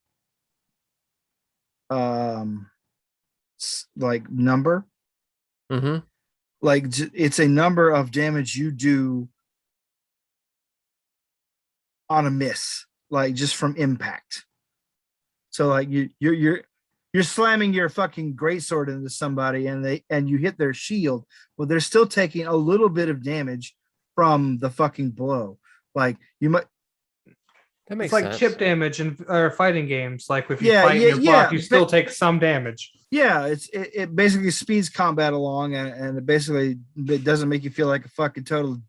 [SPEAKER 2] like number.
[SPEAKER 3] Mm-hmm.
[SPEAKER 2] Like it's a number of damage you do on a miss, like just from impact. So like you're slamming your fucking greatsword into somebody and you hit their shield. Well, they're still taking a little bit of damage from the fucking blow. Like you might.
[SPEAKER 3] That
[SPEAKER 1] It's
[SPEAKER 3] makes
[SPEAKER 1] like
[SPEAKER 3] sense.
[SPEAKER 1] chip damage in fighting games. Like if you
[SPEAKER 2] Yeah,
[SPEAKER 1] fight
[SPEAKER 2] yeah,
[SPEAKER 1] and you block,
[SPEAKER 2] yeah.
[SPEAKER 1] you still take some damage.
[SPEAKER 2] Yeah, it basically speeds combat along, and it doesn't make you feel like a fucking total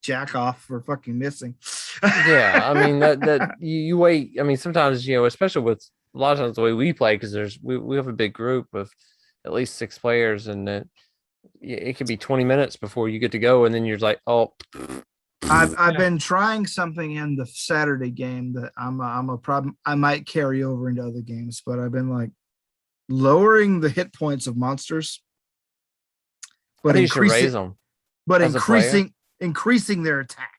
[SPEAKER 2] jack off for fucking missing.
[SPEAKER 3] Yeah, I mean that you wait. I mean, sometimes especially with a lot of times the way we play, because we have a big group of at least 6 players, and it can be 20 minutes before you get to go, and then you're like, oh,
[SPEAKER 2] I've been trying something in the Saturday game that I'm a problem. I might carry over into other games, but I've been like lowering the hit points of monsters,
[SPEAKER 3] I
[SPEAKER 2] but
[SPEAKER 3] think you should raise them as a player.
[SPEAKER 2] increasing their attack.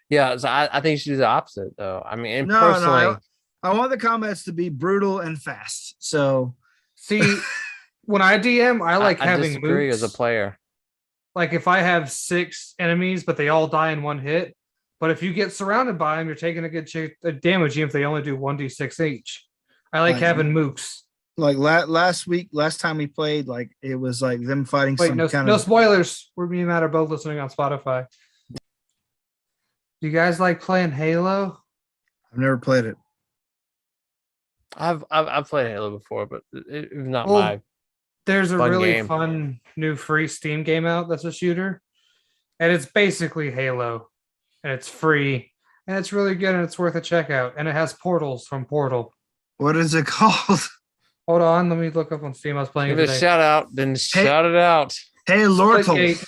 [SPEAKER 3] Yeah, so I think you should do the opposite though. I mean, and
[SPEAKER 2] No,
[SPEAKER 3] personally,
[SPEAKER 2] I want the combats to be brutal and fast. So
[SPEAKER 1] See, when I DM, I like
[SPEAKER 3] I
[SPEAKER 1] having
[SPEAKER 3] disagree as a
[SPEAKER 1] mooks.
[SPEAKER 3] player.
[SPEAKER 1] Like if I have 6 enemies, but they all die in one hit. But if you get surrounded by them, you're taking a good damage, even if they only do 1d6 each. I like
[SPEAKER 2] Like,
[SPEAKER 1] having mooks.
[SPEAKER 2] like last time we played, like it was like them fighting
[SPEAKER 1] Wait,
[SPEAKER 2] some
[SPEAKER 1] no,
[SPEAKER 2] kind
[SPEAKER 1] no
[SPEAKER 2] of.
[SPEAKER 1] spoilers. We're me and Matt are both listening on Spotify. Do you guys like playing Halo?
[SPEAKER 2] I've never played it.
[SPEAKER 3] I've played Halo before, but it's not
[SPEAKER 1] Well,
[SPEAKER 3] my
[SPEAKER 1] there's a
[SPEAKER 3] fun
[SPEAKER 1] really
[SPEAKER 3] game.
[SPEAKER 1] fun new free Steam game out that's a shooter, and it's basically Halo, and it's free, and it's really good, and it's worth a check out, and it has portals from Portal.
[SPEAKER 2] What is it called?
[SPEAKER 1] Hold on, let me look up on Steam. I was playing
[SPEAKER 3] Give
[SPEAKER 1] it
[SPEAKER 3] it a
[SPEAKER 1] today.
[SPEAKER 3] shout out, then shout it out.
[SPEAKER 2] Hey, Lortle.
[SPEAKER 1] Splitgate.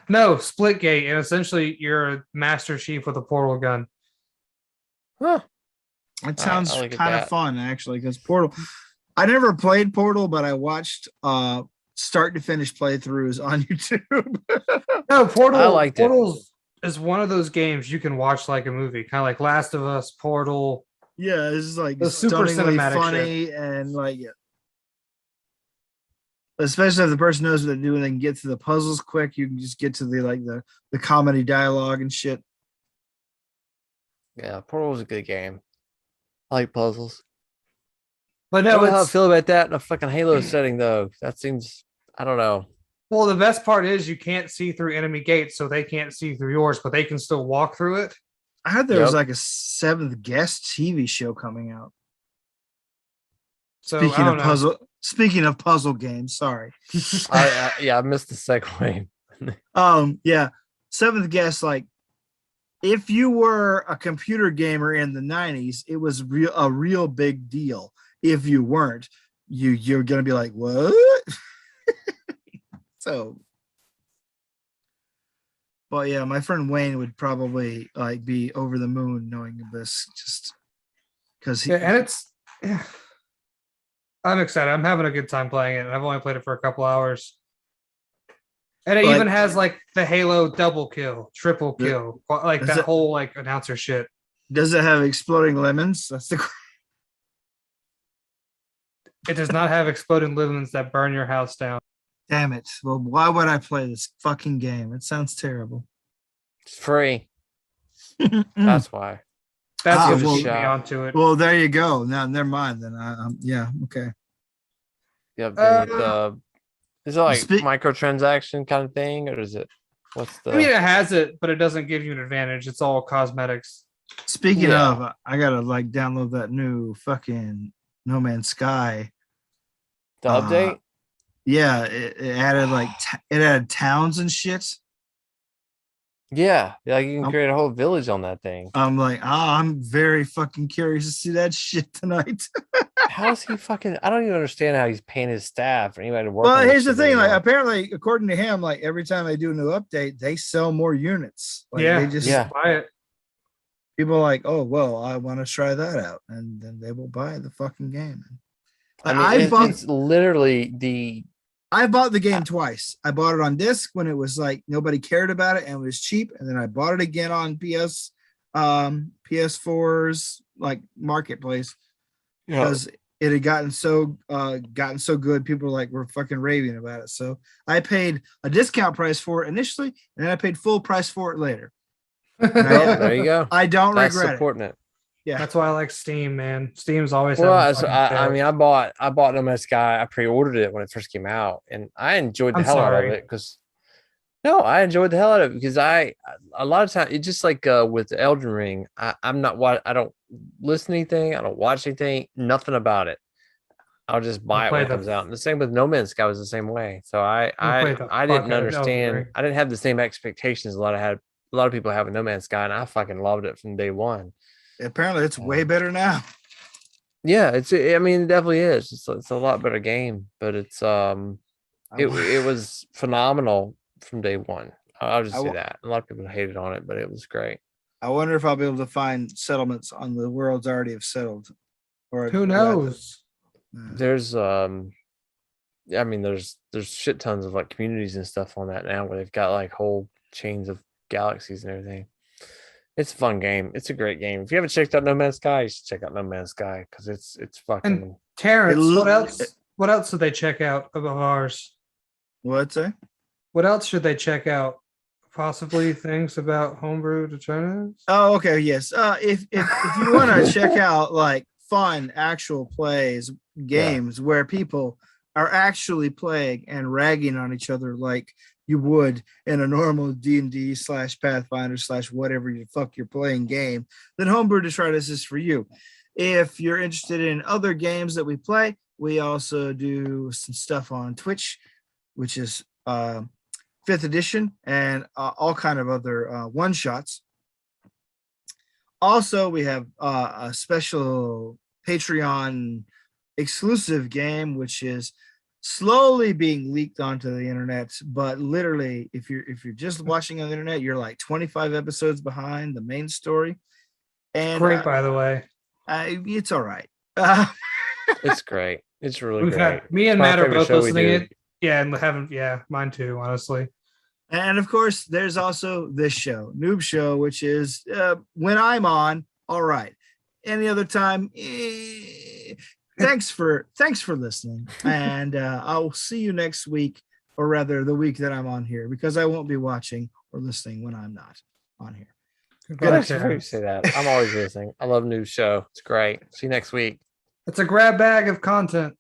[SPEAKER 1] No, Splitgate, and essentially you're a Master Chief with a portal gun.
[SPEAKER 3] Huh.
[SPEAKER 2] It sounds
[SPEAKER 3] I'll look at
[SPEAKER 2] kind of
[SPEAKER 3] that.
[SPEAKER 2] fun actually, because Portal. I never played Portal, but I watched start to finish playthroughs on YouTube.
[SPEAKER 1] No, Portal.
[SPEAKER 3] I liked it.
[SPEAKER 1] Portal is one of those games you can watch like a movie, kind of like Last of Us, Portal.
[SPEAKER 2] Yeah, it's like
[SPEAKER 1] The super
[SPEAKER 2] stunningly
[SPEAKER 1] cinematic
[SPEAKER 2] funny and like, yeah. Especially if the person knows what they're doing, they can get to the puzzles quick. You can just get to the comedy dialogue and shit.
[SPEAKER 3] Yeah, Portal was a good game. I like puzzles.
[SPEAKER 1] But
[SPEAKER 3] I
[SPEAKER 1] no,
[SPEAKER 3] don't know how I
[SPEAKER 1] it's
[SPEAKER 3] feel about that in a fucking Halo setting though. That seems, I don't know.
[SPEAKER 1] well, the best part is you can't see through enemy gates, so they can't see through yours, but they can still walk through it.
[SPEAKER 2] I heard there was
[SPEAKER 3] Yep.
[SPEAKER 2] like a 7th guest TV show coming out.
[SPEAKER 1] So I don't know.
[SPEAKER 2] Speaking of puzzle games, sorry.
[SPEAKER 3] I missed the segue.
[SPEAKER 2] Yeah, 7th guest, like if you were a computer gamer in the 90s, it was a real big deal. If you weren't, you're gonna be like, what? So, but yeah, my friend Wayne would probably like be over the moon knowing this, just because
[SPEAKER 1] Yeah, and I'm excited. I'm having a good time playing it, and I've only played it for a couple hours. And it
[SPEAKER 2] Like-
[SPEAKER 1] even has like the Halo double kill, triple kill, like
[SPEAKER 2] Is
[SPEAKER 1] that
[SPEAKER 2] it-
[SPEAKER 1] whole like announcer shit.
[SPEAKER 2] does it have exploding lemons? That's the
[SPEAKER 1] It does not have exploding lemons that burn your house down.
[SPEAKER 2] damn it. Well, why would I play this fucking game? It sounds terrible.
[SPEAKER 3] It's free.
[SPEAKER 2] That's
[SPEAKER 3] That's why.
[SPEAKER 1] That's
[SPEAKER 2] Ah,
[SPEAKER 1] what
[SPEAKER 3] well-
[SPEAKER 1] just me onto it.
[SPEAKER 2] well, there you go. Now, never mind. Then, yeah, okay.
[SPEAKER 3] Yeah,
[SPEAKER 1] Uh,
[SPEAKER 3] the is it like
[SPEAKER 2] Speak-
[SPEAKER 3] microtransaction kind of thing, or is it what's the
[SPEAKER 1] I mean, it has it, but it doesn't give you an advantage. It's all cosmetics.
[SPEAKER 2] Speaking
[SPEAKER 3] Yeah.
[SPEAKER 2] of, I gotta like download that new fucking No Man's Sky.
[SPEAKER 3] the update?
[SPEAKER 2] Yeah, it added like it added towns and shit.
[SPEAKER 3] Yeah, like you can
[SPEAKER 2] I'm-
[SPEAKER 3] create a whole village on that thing.
[SPEAKER 2] I'm like, I'm very fucking curious to see that shit tonight.
[SPEAKER 3] How is he fucking? I don't even understand how he's paying his staff or anybody to work.
[SPEAKER 2] Well,
[SPEAKER 3] on this
[SPEAKER 2] here's the
[SPEAKER 3] shit
[SPEAKER 2] thing. Like,
[SPEAKER 3] anymore.
[SPEAKER 2] apparently, according to him, like every time they do a new update, they sell more units. Like,
[SPEAKER 1] Yeah,
[SPEAKER 2] they just
[SPEAKER 3] Yeah.
[SPEAKER 1] buy it.
[SPEAKER 2] people are like, oh well, I want to try that out, and then they will buy the fucking game.
[SPEAKER 3] I
[SPEAKER 2] Like,
[SPEAKER 3] mean, it's literally the
[SPEAKER 2] I bought the game twice. I bought it on disc when it was like nobody cared about it and it was cheap, and then I bought it again on PS4's like marketplace because it had gotten so good. People were like, we're fucking raving about it. So I paid a discount price for it initially, and then I paid full price for it later.
[SPEAKER 3] Well, there you go.
[SPEAKER 2] I don't
[SPEAKER 3] That's
[SPEAKER 2] regret it.
[SPEAKER 3] supporting it.
[SPEAKER 2] Yeah,
[SPEAKER 1] That's why I like Steam, man. Steam's always
[SPEAKER 3] Well,
[SPEAKER 1] having
[SPEAKER 3] so
[SPEAKER 1] fucking
[SPEAKER 3] I mean,
[SPEAKER 1] sales.
[SPEAKER 3] I bought No Man's Sky. I pre-ordered it when it first came out, and I enjoyed the
[SPEAKER 1] I'm
[SPEAKER 3] hell out of
[SPEAKER 1] sorry.
[SPEAKER 3] it because no, I enjoyed the hell out of it because a lot of times it's just like with the Elden Ring. I'm not what I don't listen to anything. I don't watch anything. Nothing about it. I'll just buy it
[SPEAKER 1] play
[SPEAKER 3] when it
[SPEAKER 1] the
[SPEAKER 3] comes out. And the same with No Man's Sky was the same way. So
[SPEAKER 1] I'm play the
[SPEAKER 3] I
[SPEAKER 1] fuck
[SPEAKER 3] didn't
[SPEAKER 1] out of Elden
[SPEAKER 3] understand.
[SPEAKER 1] Ring.
[SPEAKER 3] I didn't have the same expectations a lot of people have with No Man's Sky, and I fucking loved it from day one.
[SPEAKER 2] apparently it's way better now.
[SPEAKER 3] Yeah, I mean, it definitely is. It's a lot better game, but it's it was phenomenal from day one. I'll just
[SPEAKER 2] I
[SPEAKER 3] say
[SPEAKER 2] wa-
[SPEAKER 3] that. A lot of people hated on it, but it was great.
[SPEAKER 2] I wonder if I'll be able to find settlements on the worlds already have settled. Or
[SPEAKER 1] Who knows?
[SPEAKER 3] There's I mean, there's shit tons of like communities and stuff on that now where they've got like whole chains of galaxies and everything. It's a fun game. It's a great game. If you haven't checked out No Man's Sky, you should check out No Man's Sky because it's fucking.
[SPEAKER 1] And Terrence, what
[SPEAKER 2] It-
[SPEAKER 1] else? What else should they check out of ours?
[SPEAKER 2] What's that?
[SPEAKER 1] What else should they check out? Possibly things about homebrew determinants.
[SPEAKER 2] Oh, okay, yes. If you want to check out like fun actual plays, games where people are actually playing and ragging on each other like you would in a normal D&D / Pathfinder / whatever the fuck you're playing game, then Homebrew Detritus is for you. If you're interested in other games that we play, we also do some stuff on Twitch, which is 5th edition and all kind of other one shots. Also, we have a special Patreon exclusive game, which is slowly being leaked onto the internet. But literally, if you're just watching on the internet, you're like 25 episodes behind the main story. And
[SPEAKER 1] Great, by the way.
[SPEAKER 2] it's all right.
[SPEAKER 3] It's great. It's really
[SPEAKER 1] We've
[SPEAKER 3] great.
[SPEAKER 1] had me and
[SPEAKER 3] It's my
[SPEAKER 1] Matt are
[SPEAKER 3] favorite
[SPEAKER 1] both
[SPEAKER 3] show we
[SPEAKER 1] listening
[SPEAKER 3] do.
[SPEAKER 1] it. Yeah, and haven't mine too, honestly.
[SPEAKER 2] And of course, there's also this show, Noob Show, which is when I'm on, all right. Any other time, thanks for listening. And I'll see you next week, or rather the week that I'm on here, because I won't be watching or listening when I'm not on here.
[SPEAKER 1] Goodbye,
[SPEAKER 3] Good to
[SPEAKER 1] Terrence.
[SPEAKER 3] say that. I'm always listening. I love new show. It's great. See you next week.
[SPEAKER 1] It's a grab bag of content.